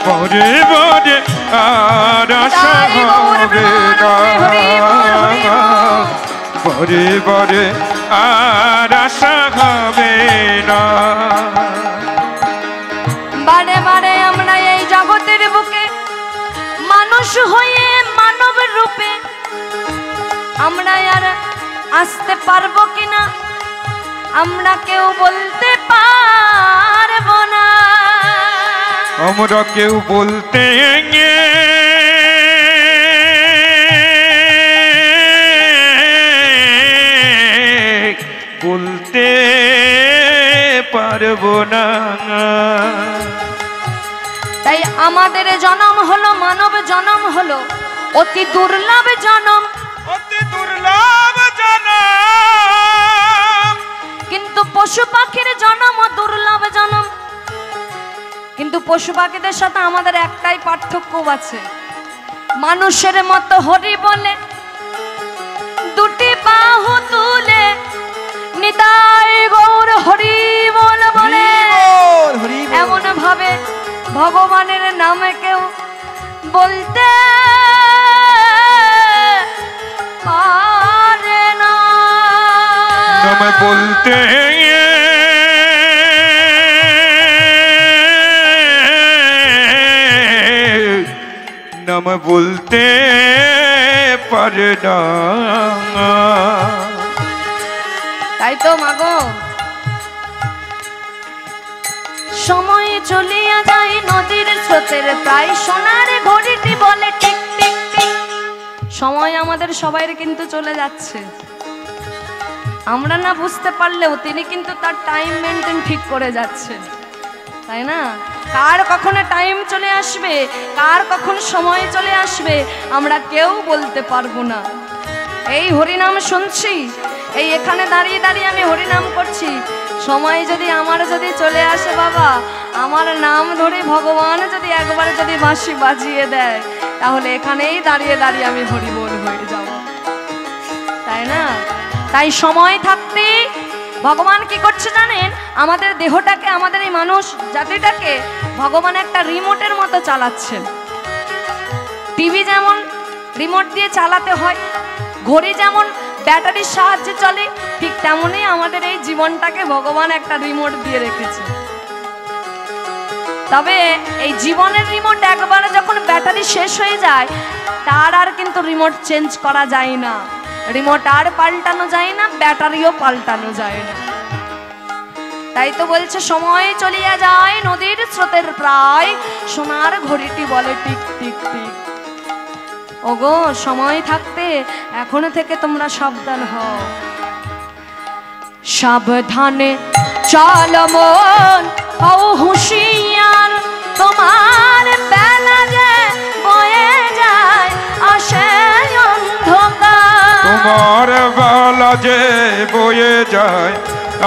বারে বারে আর আশা হবে না, বারে বারে আর আশা হবে না। বারে বারে আমরা এই জগতের বুকে মানুষ হয়ে মানব রূপে আমরা আর আসতে পারবো কিনা আমরা কেউ বলতে পারবো না, আমরা কেউ বলতে বলতে পারবো না। তাই আমাদের জন্ম হলো, মানব জন্ম হলো অতি দুর্লভ জন্ম, অতি দুর্লভ জন্ম। কিন্তু পশু পাখির জন্ম দুর্লভ জন্ম। কিন্তু পশু পাখিদের সাথে আমাদের একটাই পার্থক্য আছে, মানুষের মতো হরি বলে দুটি বাহু তুলে নিতাই গৌর হরি বল বলে এমন ভাবে ভগবানের নামে কেউ বলতে পারে না, নামে বলতে নাম বলতে পারে না। তাই তো মাগো সময় চলিয়া যায় নদীর স্রোতের প্রায় সোনার ঘড়িটি বলে টিক টিক টিক। সময় আমাদের সবাইয়ের কিন্তু চলে যাচ্ছে, আমরা না বুঝতে পারলেও তিনি কিন্তু তার টাইম মেনটেন ঠিক করে যাচ্ছেন, তাই না? কার কখন টাইম চলে আসবে, কার কখন সময় চলে আসবে আমরা কেউ বলতে পারবো না। এই হরিনাম শুনছি, এই এখানে দাঁড়িয়ে দাঁড়িয়ে আমি হরিনাম করছি, সময় যদি আমার যদি চলে আসে বাবা, আমার নাম ধরে ভগবান যদি একবার যদি বাঁশি বাজিয়ে দেয় তাহলে এখানেই দাঁড়িয়ে দাঁড়িয়ে আমি হরিবোল হয়ে যাব, তাই না? তাই সময় থাকতে ভগবান কি করছে জানেন, আমাদের দেহটাকে, আমাদের এই মানুষ জাতিটাকে ভগবান একটা রিমোটের মতো চালাচ্ছেন। টিভি যেমন রিমোট দিয়ে চালাতে হয়, ঘড়ি যেমন ব্যাটারির সাহায্যে চলে, ঠিক তেমনই আমাদের এই জীবনটাকে ভগবান একটা রিমোট দিয়ে রেখেছে। তবে এই জীবনের রিমোট একবারে যখন ব্যাটারি শেষ হয়ে যায়, তার আর কিন্তু রিমোট চেঞ্জ করা যায় না, রিমোট আর পাল্টানো যায় না, ব্যাটারিও পাল্টানো যায় না। তাই তো বলছে সময় চলিয়া যায় নদীর স্রোতের প্রায়, সোনার ঘড়িটি বলে টিক টিক টিক। ওগো সময় থাকতে এখন থেকে তোমরা সাবধান হও। সাবধানে চল মন, হও হুঁশিয়ার, তোমার বেলা যে বয়ে যায় আসে অন্ধকার। তোমার বেলা যে বয়ে যায়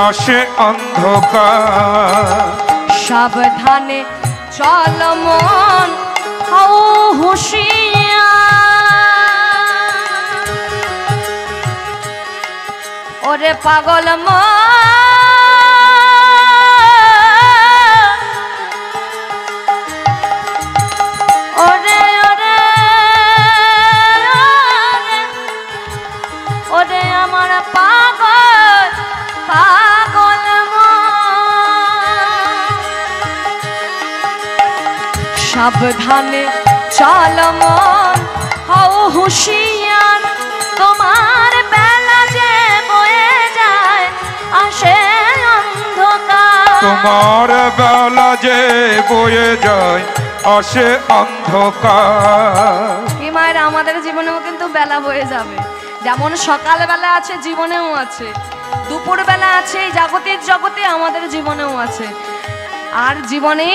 আসে অন্ধকার। সাবধানে চল মন, হও হুঁশিয়ার, ওরে পাগল মন, ওরে ওরে ওরে আমার পাগল পাগল মন। সাবধানে চল মন, হও হুঁশিয়ার, তোমার বেলা যে বয়ে যায় আসে অন্ধকার। তোমার বেলা যে বয়ে যায় আসে অন্ধকার। কি মায়ের, আমাদের জীবনেও কিন্তু বেলা বয়ে যাবে। যেমন সকালবেলা আছে, জীবনেও আছে, দুপুর বেলা আছে, এই জাগতিক জগতে আমাদের জীবনেও আছে, আর জীবনে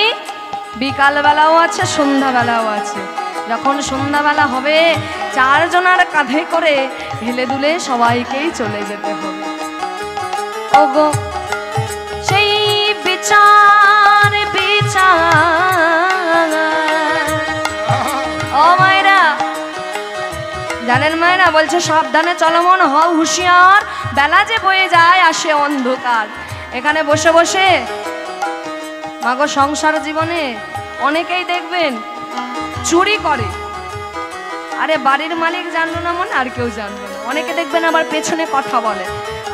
বিকালবেলাও আছে, সন্ধ্যাবেলাও আছে। যখন সন্ধ্যাবেলা হবে, চারজনার কাঁধে করে হেলে দুলে সবাইকেই চলে যেতে হবে। ওগো সেই বিচার বিচার, ও মায়েরা জানেন মায়েরা, বলছে সাবধানে চলো মন, হও হুঁশিয়ার, বেলা যে বয়ে যায় আসে অন্ধকার। এখানে বসে বসে মাগো সংসার জীবনে অনেকেই দেখবেন চুরি করে, আরে বাড়ির মালিক জানলো না মানে আর কেউ জানলো না। অনেকে দেখবেন আবার পেছনে কথা বলে,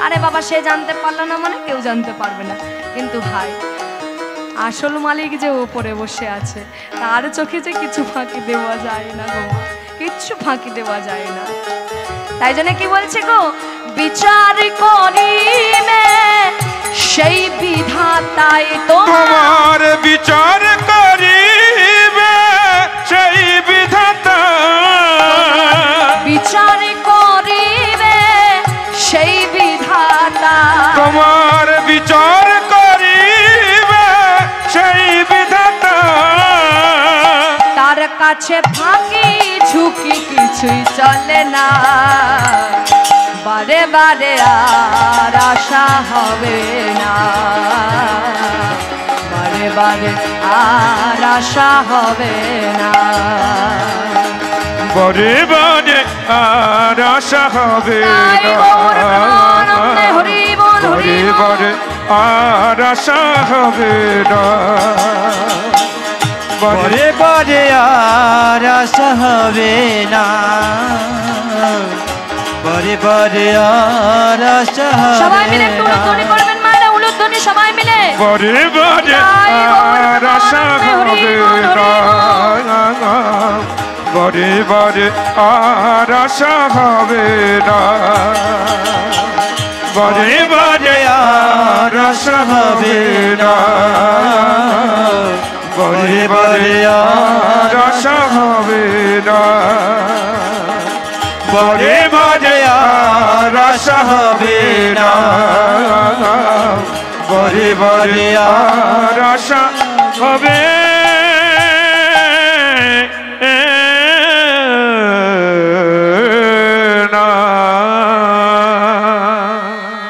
আরে বাবা সে জানতে পারলো না মানে কেউ জানতে পারবে না। কিন্তু ভাই আসল মালিক যে উপরে বসে আছে, তার চোখে যে কিছু ফাঁকি দেওয়া যায় না গো, কিচ্ছু ফাঁকি দেওয়া যায় না। তাই জন্য কি বলছে গো, বিচার করিবে সেই বিধাতাই তোমার বিচার করিবে সেই বিধাতা। বিচার করিবে সেই বিধাতা, তোমার বিচার করিবে সেই বিধাতা। তার কাছে ফাঁকি ঝুঁকি কিছুই চলে না, বারে বারে আর আশা হবে না, বারে বারে আর আশা হবে না, বারে বারে আর আশা হবে তাই না, গৌর প্রেমানন্দে হরি বল হরি বারে বল। বারে আর আশা হবে না, বারে পরে পরে আর আশা হবে না, পরে পরে আর আশা সবাই হবে মিলে একটু না। উলুধ্বনি করবেন মায়েরা, উলুধ্বনি সবাই মিলে। বারে বারে আর আশা হবে না, বারে বারে আর আশা হবে না, বারে বারে আর আশা হবে না, বারে বারে আর আশা হবে না, বারে বারে আর আশা হবে না, বারে বারে আর আশা হবে না।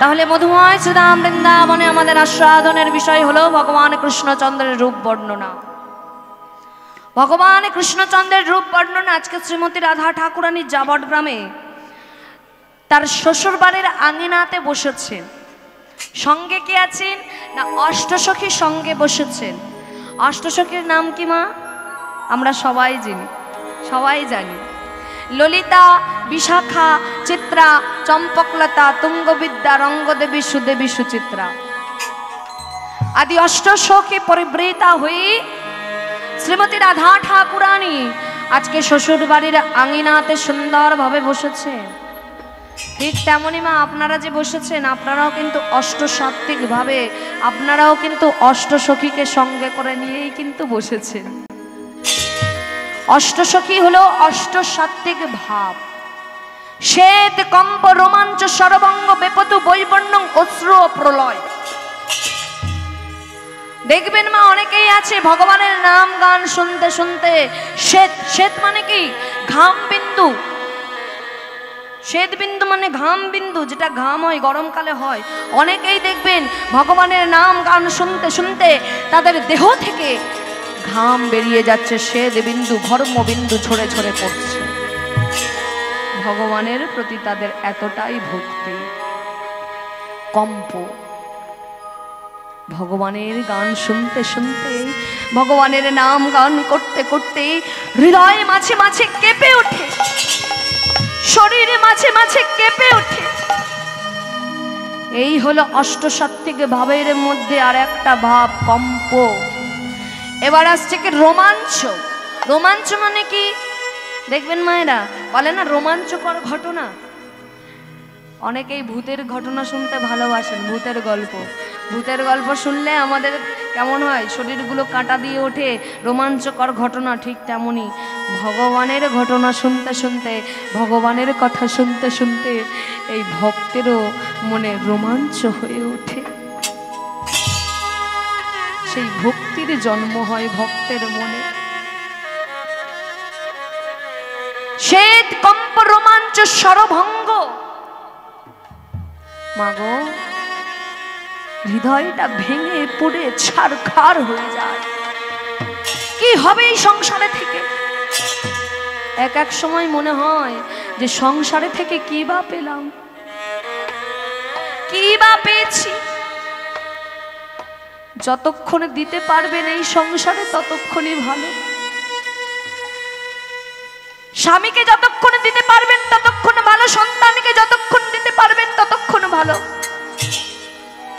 তাহলে মধুময় সুধাম বৃন্দাবনে আমাদের আস্বাদনের বিষয় হলো ভগবান কৃষ্ণচন্দ্রের রূপ বর্ণনা। ভগবান কৃষ্ণচন্দ্রের রূপ বর্ণনা আজকে শ্রীমতী রাধা ঠাকুরানী জাবট গ্রামে তার শ্বশুর বাড়ির আঙিনাতে বসেছেন। সঙ্গে কে আছেন না, অষ্টসখী সঙ্গে বসেছেন। অষ্টসখীর নাম কি মা? আমরা সবাই জানি, সবাই জানি। ললিতা, বিশাখা, চিত্রা, চম্পকলতা, তুঙ্গবিদ্যা, রঙ্গদেবী, সুদেবী, সুচিত্রা আদি অষ্টসখী পরিবৃতা হয়ে শ্রীমতী রাধা ঠাকুরানী আজকে শ্বশুর বাড়ির আঙিনাতে সুন্দরভাবে বসেছে। ঠিক তেমনি মা আপনারা যে বসেছেন, আপনারাও কিন্তু অষ্টসাত্ত্বিক ভাবে, আপনারাও কিন্তু অষ্টসখীকে সঙ্গে করে নিয়েই কিন্তু বসেছেন। অষ্টসখী হলো অষ্টসাত্ত্বিক ভাব। শ্বেত কম্প রোমাঞ্চ সরবঙ্গ বেপতু বৈবর্ণং অশ্রু প্রলয়। দেখবেন মা অনেকেই আছে ভগবানের নাম গান শুনতে শুনতে শ্বেত, শ্বেত মানে কি ঘাম বিন্দু, শ্বেত বিন্দু মানে ঘাম বিন্দু, যেটা ঘাম হয় গরমকালে হয়। অনেকেই দেখবেন ভগবানের নাম গান শুনতে শুনতে তাদের দেহ থেকে ঘাম বেরিয়ে যাচ্ছে, শ্বেত বিন্দু ঘর্ম বিন্দু ঝরে ঝরে পড়ছে। ভগবানের প্রতি তাদের এতটাই ভক্তি, কম্প। ভগবানের গান শুনতে শুনতে, ভগবানের নাম গান করতে করতে হৃদয় মাঝে মাঝে কেঁপে ওঠে, শরীরে মাঝে মাঝে কেঁপে ওঠে। এই হলো অষ্টসাত্ত্বিক ভাবের মধ্যে আর একটা ভাব, কম্প। এবার আসছে কি রোমাঞ্চ। রোমাঞ্চ মানে কি দেখবেন মায়েরা বলে না রোমাঞ্চকর ঘটনা। অনেকেই ভূতের ঘটনা শুনতে ভালোবাসেন, ভূতের গল্প। ভূতের গল্প শুনলে আমাদের কেমন হয়, শরীরগুলো কাঁটা দিয়ে ওঠে, রোমাঞ্চকর ঘটনা। ঠিক তেমনই ভগবানের ঘটনা শুনতে শুনতে, ভগবানের কথা শুনতে শুনতে এই ভক্তেরও মনে রোমাঞ্চ হয়ে ওঠে। সেই ভক্তির জন্ম হয় ভক্তের মনে। শ্বেত কম্প রোমাঞ্চ সরভঙ্গ। মাগো, হৃদয়টা ভেঙে পড়ে ছারখার হয়ে যায়। কি হবে এই সংসারে থেকে? এক এক সময় মনে হয় যে সংসারে থেকে কি বা পেলাম, কি বা পেয়েছি। যতক্ষণ দিতে পারবেন এই সংসারে ততক্ষণই ভালো। স্বামীকে যতক্ষণ দিতে পারবেন ততক্ষণ ভালো, সন্তানকে যতক্ষণ দিতে পারবেন ততক্ষণ ভালো।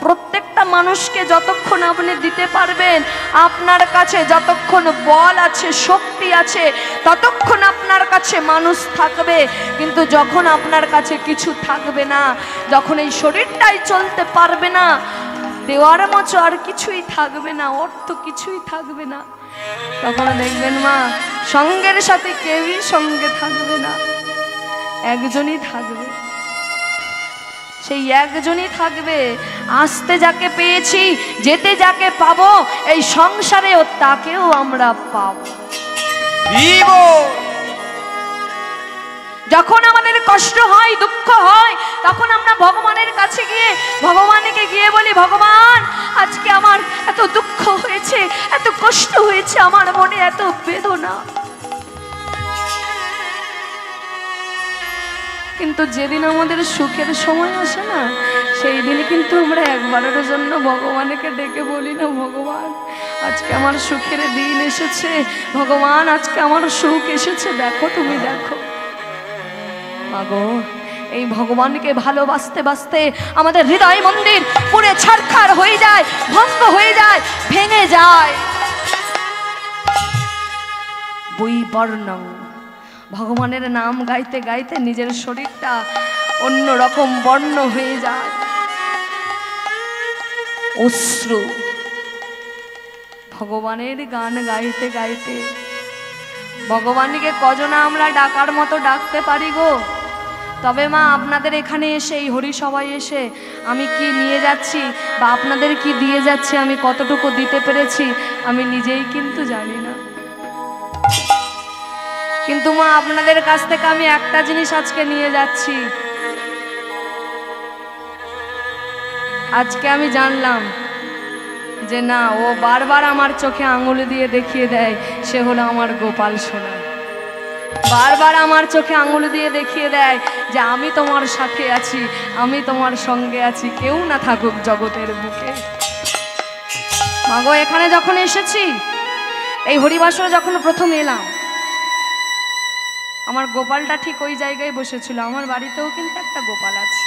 প্রত্যেকটা মানুষকে যতক্ষণ আপনি দিতে পারবেন, আপনার কাছে যতক্ষণ বল আছে, শক্তি আছে, ততক্ষণ আপনার কাছে মানুষ থাকবে। কিন্তু যখন আপনার কাছে কিছু থাকবে না, যখন এই শরীরটাই চলতে পারবে না, দেওয়ার মতো আর কিছুই থাকবে না, অর্থ কিছুই থাকবে না, তখন দেখবেন মা সঙ্গের সাথে কেউই সঙ্গে থাকবে না, একজনই থাকবে। সেই একজনই থাকবে। আসতে যাকে পেয়েছি, যেতে যাকে পাবো, এই সংসারেও তাকেও আমরা পাবো। যখন আমাদের কষ্ট হয়, দুঃখ হয়, তখন আমরা ভগবানের কাছে গিয়ে, ভগবানকে গিয়ে বলি, ভগবান আজকে আমার এত দুঃখ হয়েছে, এত কষ্ট হয়েছে, আমার মনে এত বেদনা। কিন্তু যেদিন আমাদের সুখের সময় আসে না, সেই দিন কিন্তু আমরা একবারের জন্য ভগবানকে ডেকে বলি না, ভগবান আজকে আমার সুখের দিন এসেছে, ভগবান আজকে আমার সুখ এসেছে, দেখো তুমি দেখো। মাগো, এই ভগবানকে ভালোবাসতে বাসতে আমাদের হৃদয় মন্দির পুরে ছারখার হয়ে যায়, ভঙ্গ হয়ে যায়, ভেঙে যায়। বৈবর্ণং, ভগবানের নাম গাইতে গাইতে নিজের শরীরটা অন্য রকম বর্ণ হয়ে যায়। অশ্রু, ভগবানের গান গাইতে গাইতে ভগবানকে কজনা আমরা ডাকার মতো ডাকতে পারি গো। তবে মা আপনাদের এখানে এসে, এই হরিসভায় এসে আমি কি নিয়ে যাচ্ছি বা আপনাদের কি দিয়ে যাচ্ছি, আমি কতটুকু দিতে পেরেছি আমি নিজেই কিন্তু জানি না। কিন্তু মা আপনাদের কাছ থেকে আমি একটা জিনিস আজকে নিয়ে যাচ্ছি। আজকে আমি জানলাম যে না, ও বারবার আমার চোখে আঙুল দিয়ে দেখিয়ে দেয়, সে হলো আমার গোপাল সোনা। বারবার আমার চোখে আঙুল দিয়ে দেখিয়ে দেয় যে আমি তোমার সাথে আছি, আমি তোমার সঙ্গে আছি, কেউ না থাকুক জগতের বুকে। মাগো, এখানে যখন এসেছি, এই হরিবাসরে যখন প্রথম এলাম, আমার গোপালটা ঠিক ওই জায়গায় বসেছিল। আমার বাড়িতেও কিন্তু একটা গোপাল আছে।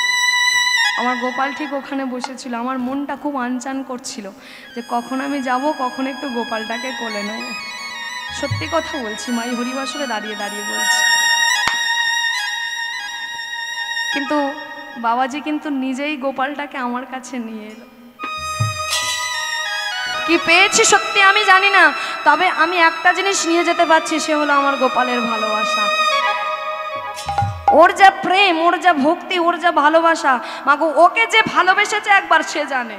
আমার গোপাল ঠিক ওখানে বসেছিল। আমার মনটা খুব আনচান করছিল যে কখন আমি যাব, কখন একটু গোপালটাকে কোলে নেব। সত্যি কথা বলছি, মাই হরিবাসরে দাঁড়িয়ে দাঁড়িয়ে বলছি। কিন্তু বাবাজি কিন্তু নিজেই গোপালটাকে আমার কাছে নিয়ে এলো। কি পেয়েছি সত্যি আমি জানি না, তবে আমি একটা জিনিস নিয়ে যেতে পারছি, সে হলো আমার গোপালের ভালোবাসা। ওর যা প্রেম, ওর যা ভক্তি, ওর যা ভালোবাসা, মাগো ওকে যে ভালোবেসেছে একবার সে জানে।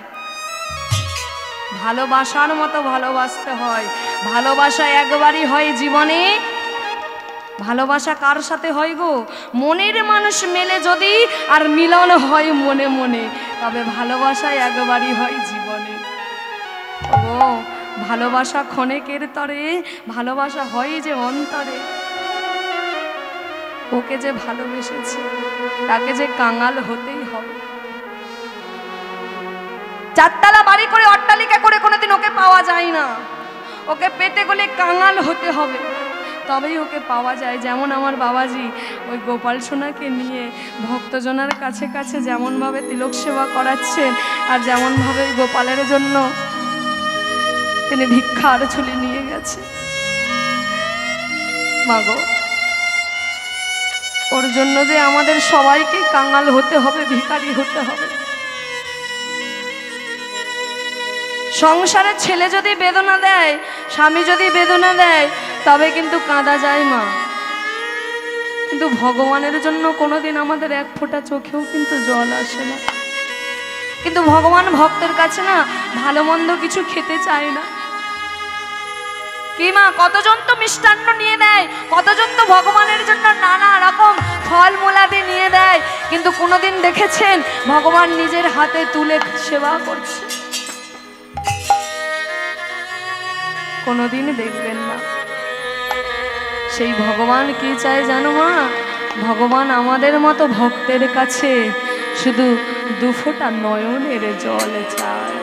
ভালোবাসার মতো ভালোবাসতে হয়। ভালোবাসা একবারই হয় জীবনে। ভালোবাসা কার সাথে হয় গো? মনের মানুষ মেলে যদি আর মিলন হয় মনে মনে, তবে ভালোবাসা একবারই হয় জীবনে। ও ভালোবাসা ক্ষণেকের তরে, ভালোবাসা হয় যে অন্তরে। ওকে যে ভালোবেসেছে তাকে যে কাঙাল হতেই হবে। চারতলা বাড়ি করে অট্টালিকা করে কোনোদিন ওকে পাওয়া যায় না। ওকে পেতে গেলে কাঙাল হতে হবে, তবেই ওকে পাওয়া যায়। যেমন আমার বাবাজি ওই গোপাল সোনাকে নিয়ে ভক্তজনের কাছে কাছে যেমনভাবে তিলক সেবা করাচ্ছেন, আর যেমনভাবে গোপালের জন্য তিনি ভিক্ষার ঝুলি নিয়ে গেছে। মাগো ওর জন্য যে আমাদের সবাইকে কাঙাল হতে হবে, ভিখারি হতে হবে। সংসারে ছেলে যদি বেদনা দেয়, স্বামী যদি বেদনা দেয়, তবে কিন্তু কাঁদা যায় মা। কিন্তু ভগবানের জন্য কোনোদিন আমাদের এক ফোঁটা চোখেও কিন্তু জল আসে না। কিন্তু ভগবান ভক্তের কাছে না ভালো মন্দ কিছু খেতে চায় না। কি মা, কতজন তো মিষ্টান্ন নিয়ে দেয়, কতজন তো ভগবানের জন্য নানা রকম ফল মূলাদি নিয়ে দেয়, কিন্তু কোনোদিন দেখেছেন ভগবান নিজের হাতে তুলে সেবা করছে? কোনোদিন দেখবেন না। সেই ভগবান কি চায় জানো মা? ভগবান আমাদের মতো ভক্তের কাছে শুধু দুফোঁটা নয়নের জল চায়।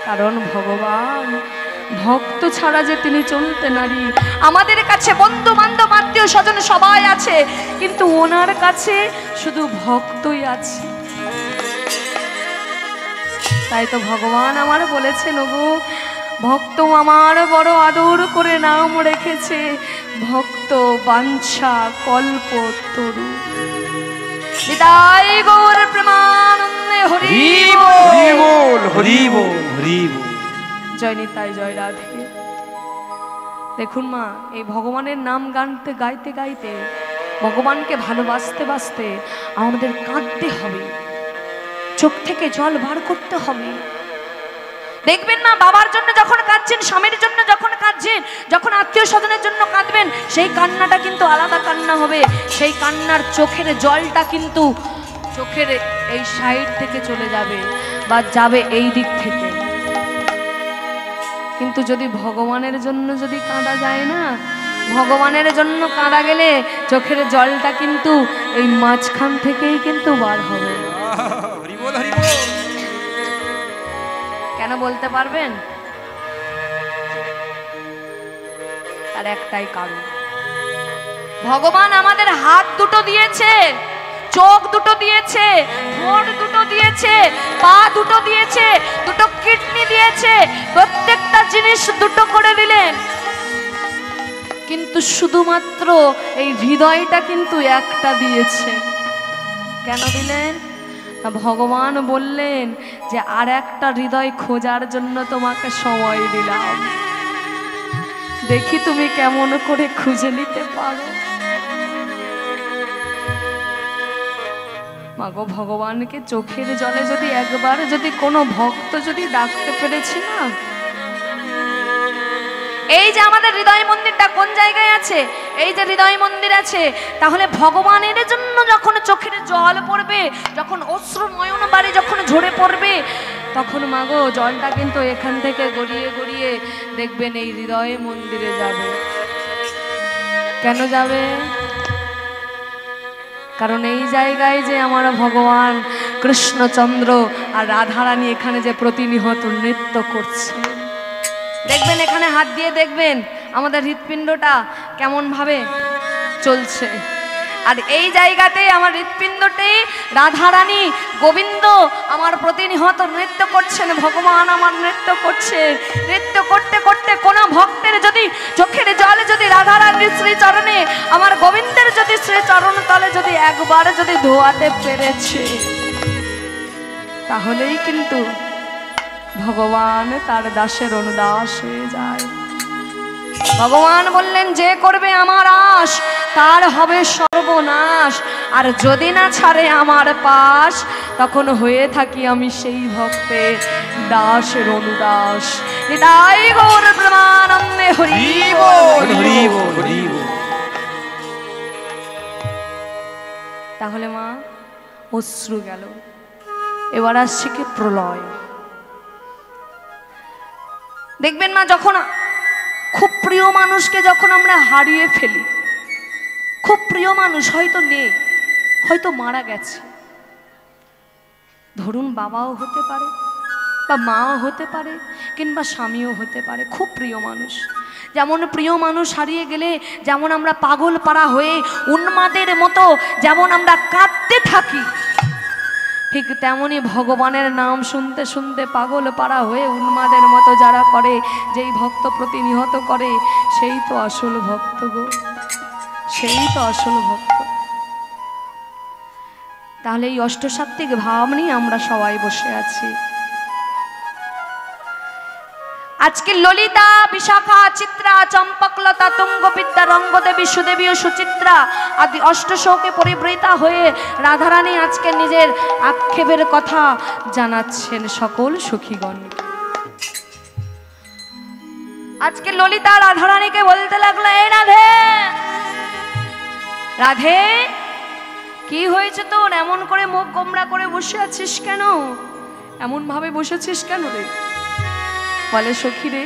কারণ ভগবান ভক্ত ছাড়া যে তিনি চলতে নারী। আমাদের কাছে বন্ধু বান্ধব আত্মীয় স্বজন সবাই আছে, কিন্তু ওনার কাছে শুধু ভক্তই আছে। তাই তো ভগবান আমার বলেছেন, ওগো ভক্ত আমার বড় আদর করে নাম রেখেছে, ভক্ত বাঞ্ছা কল্প তরু। বিদায় গৌর প্রেমানন্দে হরি বল, হরি বল, হরি বল। জয় নিতাই, জয় রাধে। দেখুন মা, এই ভগবানের নাম গানতে গাইতে গাইতে, ভগবানকে ভালোবাসতে বাসতে আমাদের কাঁদতে হবে, চোখ থেকে জল বার করতে হবে। দেখবেন মা, বাবার জন্য যখন কাঁদছেন, স্বামীর জন্য যখন কাঁদছেন, যখন আত্মীয় স্বজনের জন্য কাঁদবেন, সেই কান্নাটা কিন্তু আলাদা কান্না হবে। সেই কান্নার চোখের জলটা কিন্তু চোখের এই সাইড থেকে চলে যাবে বা যাবে এই দিক থেকে। কিন্তু যদি ভগবানের জন্য যদি কাঁদা যায় না, ভগবানের জন্য কাঁদা গেলে চোখের জলটা কিন্তু এই মাঝখান থেকেই কিন্তু বার হবে। কেন বলতে পারবেন? তার একটাই কারণ, ভগবান আমাদের হাত দুটো দিয়েছে, চোখ দুটো দিয়েছে, ঠোঁট দুটো দিয়েছে, পা দুটো দিয়েছে, দুটো কিডনি দিয়েছে, প্রত্যেকটা জিনিস দুটো করে দিলেন। কিন্তু শুধুমাত্র এই হৃদয়টা কিন্তু একটা দিয়েছে। কেন দিলেন? ভগবান বললেন যে আর একটা হৃদয় খোঁজার জন্য তোমাকে সময় দিলাম, দেখি তুমি কেমন করে খুঁজে নিতে পারো। মাগো ভগবানকে চোখের জলে যদি একবার যদি কোনো ভক্ত যদি ডাকতে পেরেছি না, এই যে আমাদের হৃদয় মন্দিরটা কোন জায়গায় আছে, এই যে হৃদয় মন্দির আছে, তাহলে ভগবানের জন্য যখন চোখের জল পড়বে, যখন অশ্রু নয়ন বাড়ি যখন ঝরে পড়বে, তখন মাগো জলটা কিন্তু এখান থেকে গড়িয়ে গড়িয়ে দেখবেন এই হৃদয় মন্দিরে যাবে। কেন যাবে? কারণ এই জায়গায় যে আমার ভগবান কৃষ্ণচন্দ্র আর রাধারানী এখানে যে প্রতিনিয়ত নৃত্য করছে। দেখবেন এখানে হাত দিয়ে দেখবেন আমাদের হৃৎপিণ্ডটা কেমন ভাবে চলছে। আর এই জায়গাতে আমার হৃৎপিণ্ডতে রাধারানী গোবিন্দ আমার প্রতিনিহত নৃত্য করছেন, ভগবান আমার নৃত্য করছেন। নৃত্য করতে করতে কোনো ভক্তের যদি চোখের জল যদি রাধারানীর শ্রীচরণে, আমার গোবিন্দের যদি শ্রীচরণ তলে যদি একবার যদি ধোয়াতে পেরেছে, তাহলেই কিন্তু ভগবান তার দাসের অনুদাস হয়ে যায়। ভগবান বললেন, যে করবে আমার আশ তার হবে সর্বনাশ, আর যদি না ছাড়ে আমার পাশ, তখন হয়ে থাকি আমি সেই ভক্তের দাসের অনুদাস। নিতাই গৌর প্রেমানন্দে হরি বল, হরি বল, হরি বল। তাহলে মা অশ্রু গেল, এবার আসছে কি প্রলয়। দেখবেন মা, যখন খুব প্রিয় মানুষকে যখন আমরা হারিয়ে ফেলি, খুব প্রিয় মানুষ হয়তো নেই, হয়তো মারা গেছে, ধরুন বাবাও হতে পারে বা মাও হতে পারে কিংবা স্বামীও হতে পারে, খুব প্রিয় মানুষ। যেমন প্রিয় মানুষ হারিয়ে গেলে যেমন আমরা পাগল পাড়া হয়ে উন্মাদের মতো যেমন আমরা কাঁদতে থাকি, ঠিক তেমনি ভগবানের নাম শুনতে শুনতে পাগল পাড়া হয়ে উন্মাদের মতো যারা করে, যেই ভক্ত প্রতিনিহত করে, সেই তো আসল ভক্ত গো, সেই তো আসল ভক্ত। তাহলে এই অষ্টসাত্ত্বিক ভাব নিয়ে আমরা সবাই বসে আছি। আজকে ললিতা, বিশাখা, চিত্রা, চম্পকলতা, তুঙ্গবিদ্যা, রঙ্গদেবী, সুদেবী ও সুচিত্রা আদি অষ্টশোকে পরিবৃতা হয়ে রাধারানী আজকে নিজের আক্ষেপের কথা জানাচ্ছেন সকল সখীগণ। আজকে ললিতা রাধারানীকে বলতে লাগলো, এই রাধে, রাধে কি হয়েছে তোর? এমন করে মুখ গোমড়া করে বসে আছিস কেন? এমন ভাবে বসেছিস কেন রে? বলে, সখী রে,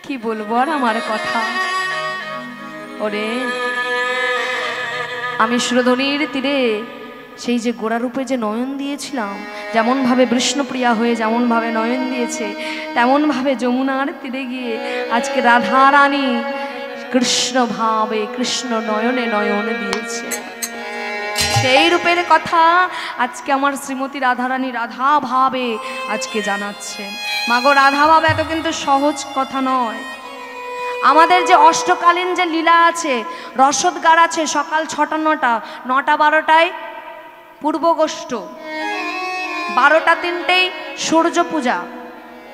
কি বলবো আর আমার কথা। ওরে, আমি সুরধনির তীরে সেই যে গোড়ারূপে যে নয়ন দিয়েছিলাম, যেমন ভাবে বিষ্ণুপ্রিয়া হয়ে যেমন ভাবে নয়ন দিয়েছে, তেমন ভাবে যমুনার তীরে গিয়ে আজকে রাধারানী কৃষ্ণ ভাবে কৃষ্ণ নয়নে নয়ন দিয়েছে। সেই রূপের কথা আজকে আমার শ্রীমতী রাধারানী রাধা ভাবে আজকে জানাচ্ছেন। মাগো, রাধা ভাব এত কিন্তু সহজ কথা নয়। আমাদের যে অষ্টকালীন যে লীলা আছে, রসদগার আছে, সকাল 6টা 9টা, 9টা 12টায় পূর্বগোষ্ঠ, 12টা 3টেই সূর্য পূজা,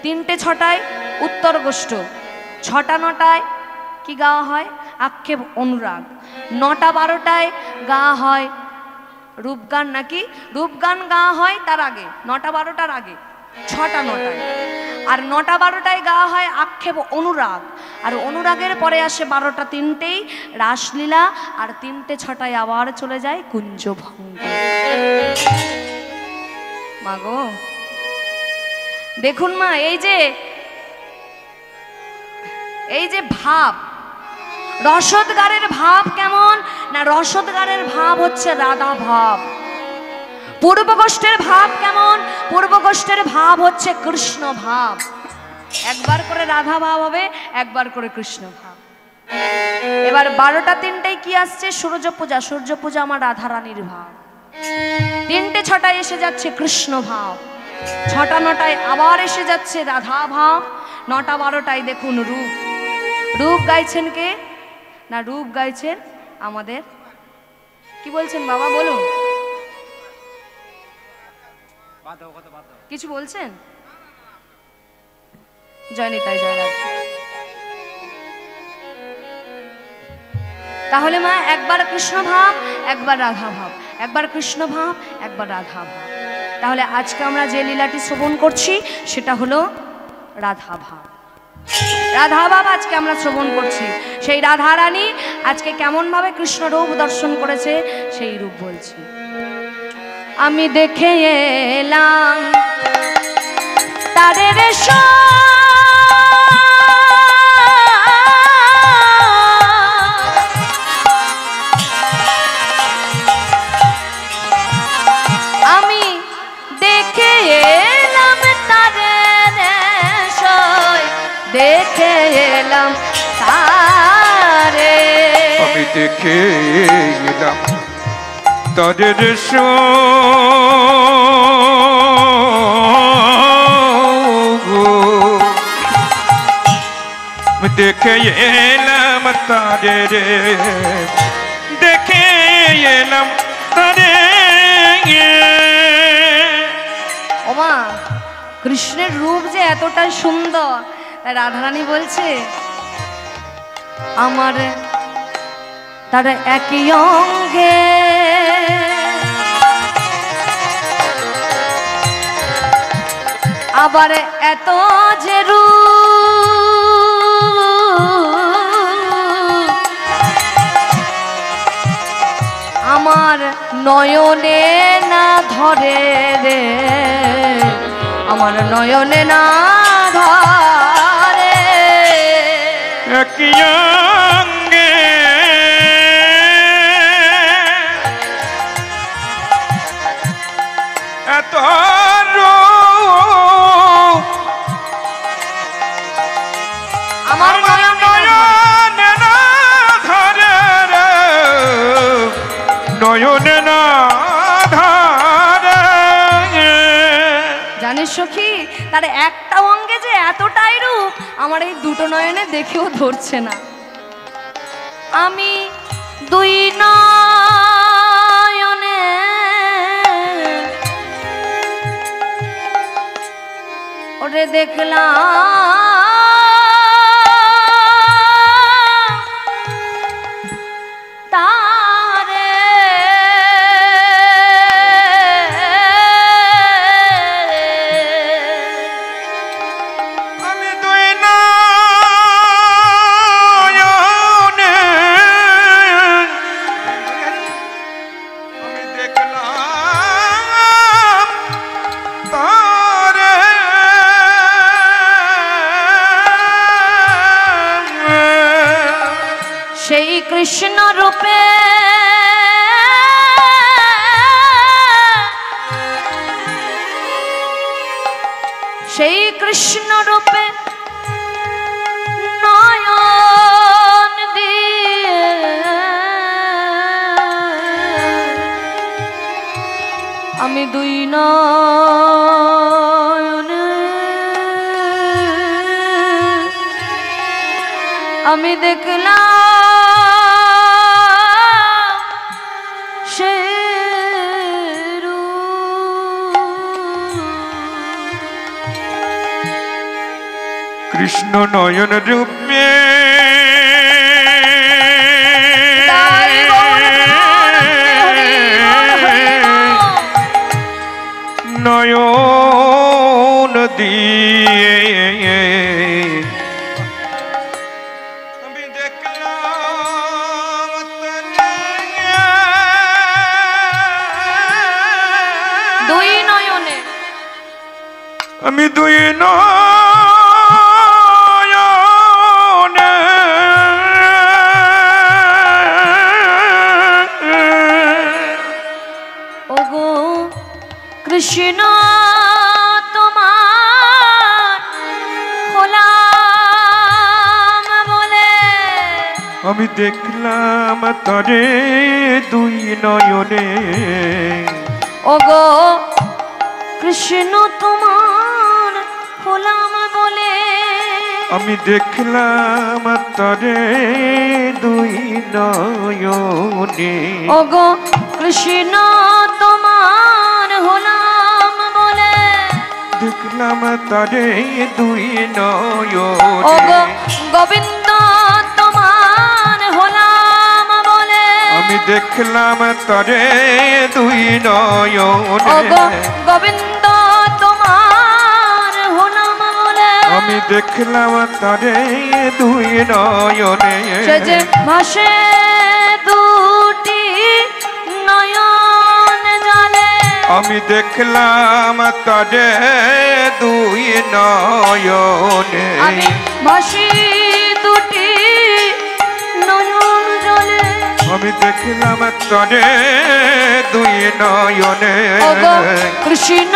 3টে 6টায় উত্তরগোষ্ঠ, 6টা 9টায় কি গাওয়া হয়? আক্ষেপ অনুরাগ, 9টা 12টায় গাওয়া হয় রূপগান, নাকি রূপগান গাওয়া হয় তার আগে, 9টা 12টার আগে, 6টা 9টায়। আর 9টা 12টায় গাওয়া হয় আক্ষেপ অনুরাগ, আর অনুরাগের পরে আসে 12টা 3টেই রাসলীলা, আর 3টে 6টায় আবার চলে যায় কুঞ্জভঙ্গ। মাগো দেখুন মা, এই যে ভাব, রসদগারের ভাব কেমন না, রসদগারের ভাব হচ্ছে রাধা ভাব। পূর্বগোষ্ঠের ভাব কেমন? পূর্বগোষ্ঠের ভাব হচ্ছে কৃষ্ণ ভাব। একবার করে রাধা ভাব হবে, একবার করে কৃষ্ণ ভাব। এবার 12টা 3টায় কি আসছে? সূর্য পূজা। সূর্য পূজা আমার রাধারানীর ভাব। 3টে 6টায় এসে যাচ্ছে কৃষ্ণ ভাব, 6টা 9টায় আবার এসে যাচ্ছে রাধা ভাব, 9টা 12টায় দেখুন রূপ। রূপ গাইছেন কে না? রূপ গাইছেন আমাদের, কি বলছেন বাবা বলুন, কিছু বলছেন? জয় নিতাই, জয় রাধা। তাহলে মা, একবার কৃষ্ণ ভাব, একবার রাধা ভাব, একবার কৃষ্ণ ভাব, একবার রাধা ভাব। তাহলে আজকে আমরা যে লীলাটি শ্রবণ করছি সেটা হলো রাধা ভাব। রাধা ভাব আজকে আমরা শ্রবণ করছি। সেই রাধারানী আজকে কেমন ভাবে কৃষ্ণ রূপ দর্শন করেছে সেই রূপ বলছি। আমি দেখে এলাম তাদের আমি দেখে এলাম তাদের দেখে এলাম তারে দেখে এলাম তাদের দেখে এলাম তাদের দেখে এলাম তাদের ওমা কৃষ্ণের রূপ যে এতটা সুন্দর, তাই রাধারানী বলছে আমার তার একই অঙ্গে আবার এত যে রূপ আমার নয়নে না ধরে রে, আমার নয়নে না ধরে। একই অঙ্গে এত রূপ আমার নয়নে না ধরে রে, নয়নে না ধরে। জানিস সখী, তার একটা অঙ্গে যে এতটাই রূপ আমার এই দুটো নয়নে দেখেও ধরছে না। আমি দুই নয়নে ওরে দেখলাম তারে আমি দুই নয়নে আমি দেখলাম তারে সেই কৃষ্ণ রূপে সেই কৃষ্ণ রূপে নয়ন দিয়ে আমি দুই নয়নে আমি দেখলাম সে কৃষ্ণ নয়ন রূপে নয়ন দিয়ে আমি দেখলাম দুই নয়নে আমি দুই ওগো কৃষ্ণ তোমার হলাম বলে আমি দেখলাম তরে দুই নয়নে ওগো কৃষ্ণ তোমার হলাম বলে আমি দেখলাম তরে দুই নয়নে ওগো কৃষ্ণ তোমার হলাম বলে দেখলাম তরে দুই ওগো নয়নে গোবিন্দ তোমার হলাম বলে আমি দেখলাম তরে দুই ওগো নয়নে গোবিন্দ তোমার হলাম বলে আমি দেখলাম তরে দুই নয়নে সে যে ভাসে দুটি নয়ন জলে আমি দেখলাম তরে দুই নয়নে আমি ভাসি দুটি নয়ন জলে আমি দেখলাম তরে দুই নয়নে ওগো কৃষ্ণ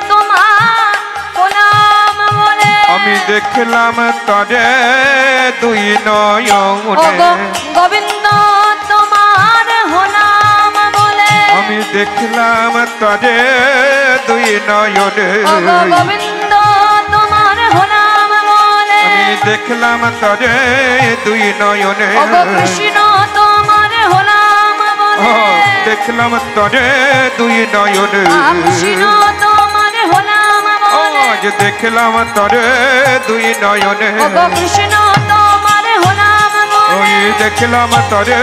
তোমার হলাম বলে আমি দেখলাম তরে দুই ওগো নয়নে গোবিন্দ আমি দেখলাম তরে দুই নয়নে ওগো গোবিন্দ তোমার হলাম বলে আমি দেখলাম তরে দুই নয়নে ওগো কৃষ্ণ তোমার হলাম বলে দেখলাম তরে দুই নয়নে কৃষ্ণ তোমার হলাম বলে আজ দেখলাম তরে দুই নয়নে ওগো কৃষ্ণ তোমার হলাম ওই বলে দেখলাম তরে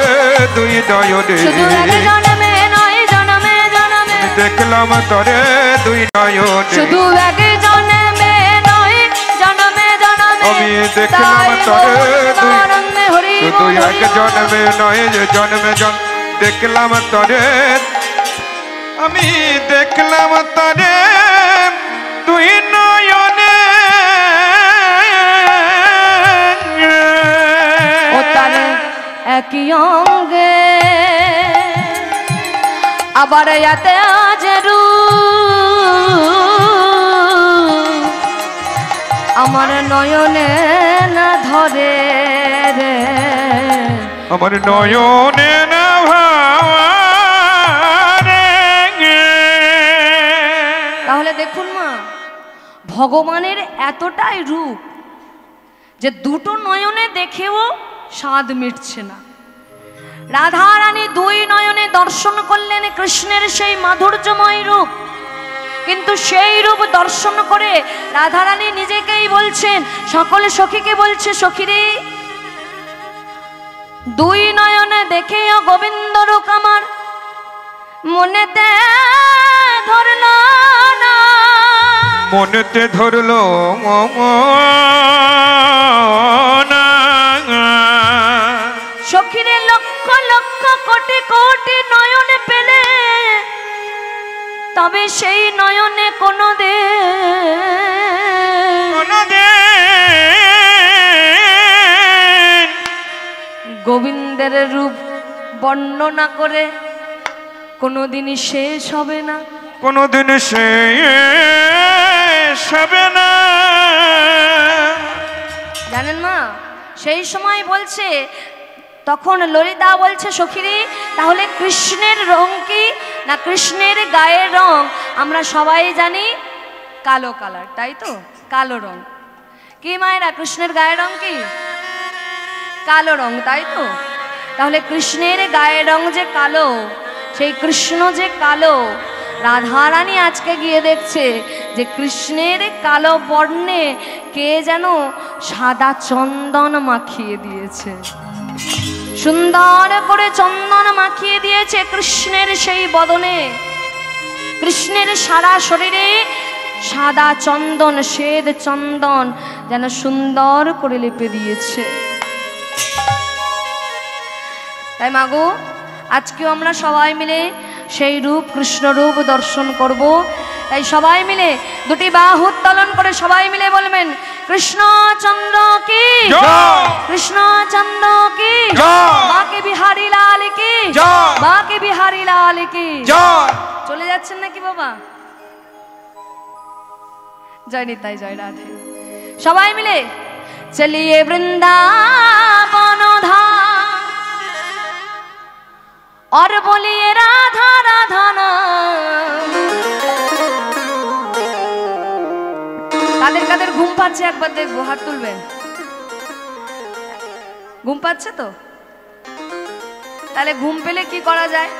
দুই নয়নে শুধু এক জন্মে নয় জন্মে জন্মে দেখলাম তরে দুই নয়নে শুধু এক জন্মে নয় জন্মে জন্মে আমি দেখলাম তরে দুই রঙ্গে হরি শুধু এক জন্মে নয় যে জন্মে দেখলাম তরে আমি দেখলাম তরে দুই নয়নে ও তারে একই অঙ্গে আবার এতে আজরু আমার নয়নে না ধরে রে আমার নয়নে না ভারে তাহলে দেখুন মা ভগবানের এতটাই রূপ যে দুটো নয়নে দেখেও স্বাদ মিটছে না। রাধা রানী দুই নয়নে দর্শন করলেন কৃষ্ণের সেই মাধুর্যময় রূপ, কিন্তু সেই রূপ দর্শন করে রাধা রানী নিজেকেই বলছেন, সকল সখীকে বলছে, সখীরে দুই নয়নে দেখেও গোবিন্দ রূপ আমার মনেতে ধরল না, মনেতে ধরলো না সখীরে লক্ষ লক্ষ কোটি কোটি নয়নে পেলে তবে সেই নয়নে কোনো গোবিন্দের রূপ বর্ণনা করে কোনোদিনই শেষ হবে না, কোনোদিন শেষ হবে না। জানেন মা সেই সময় বলছে, তখন ললিতা বলছে, সখীরে তাহলে কৃষ্ণের রং কি না কৃষ্ণের গায়ের রং আমরা সবাই জানি কালো কালার, তাই তো কালো রং কি মায়েরা, কৃষ্ণের গায়ের রং কি কালো রং, তাই তো। তাহলে কৃষ্ণের গায়ের রং যে কালো, সেই কৃষ্ণ যে কালো, রাধারানী আজকে গিয়ে দেখছে যে কৃষ্ণের কালো বর্ণে কে যেন সাদা চন্দন মাখিয়ে দিয়েছে, সুন্দর করে চন্দন মাখিয়ে দিয়েছে কৃষ্ণের সেই বদনে, কৃষ্ণের সারা শরীরে সাদা চন্দন, শ্বেত চন্দন যেন সুন্দর করে লেপে দিয়েছে। তাই মাগো আজকেও আমরা সবাই মিলে সেই রূপ কৃষ্ণ রূপ দর্শন করব। তাই সবাই মিলে দুটি বাহু উত্তোলন করে সবাই মিলে বলবেন, কৃষ্ণচন্দ্র কি জয়, কৃষ্ণচন্দ্র কি জয়, বাকে বিহারী লাল কি জয়, বাকে বিহারী লাল কি জয়। চলে যাচ্ছেন নাকি বাবা? জয় নিতাই, জয় রাধে। সবাই মিলে চলিয়ে বৃন্দাবন ধাম और बोलिए राधा राधा नाम। কাদের কাদের ঘুম পাচ্ছে একবার দেখবো, হাত তুলবেন। ঘুম পাচ্ছে তো? তাহলে ঘুম পেলে কি করা যায়?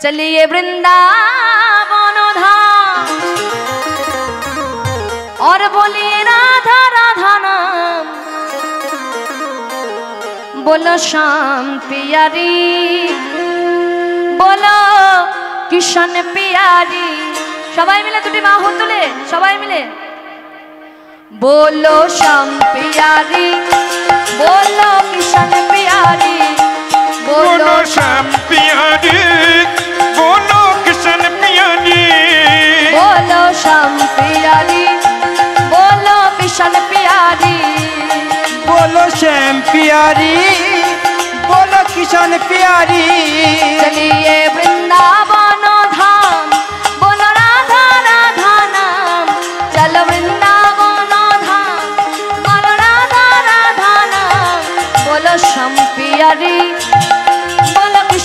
চলিয়ে বৃন্দাবন ধাম और बोलिए राधा राधा नाम। बोलो श्याम पियारी, बोलो किशन पियारी। सबाई मिले दुटी बाहु तुले, सबाई मिले बोलो श्याम पियारी, बोलो किशन पियारी, बोलो श्याम पियारी, बोलो किशन पियारी, बोलो श्याम पियारी, बोलो किशन पियारी। बोलो श्याम प्यारी, बोलो किशन प्यारी। चलिए वृंदावन धाम, बोलो राधा राधा नाम। चलो वृंदावन धाम, बोलो राधा राधा नाम। बोलो श्याम प्यारी, बोलो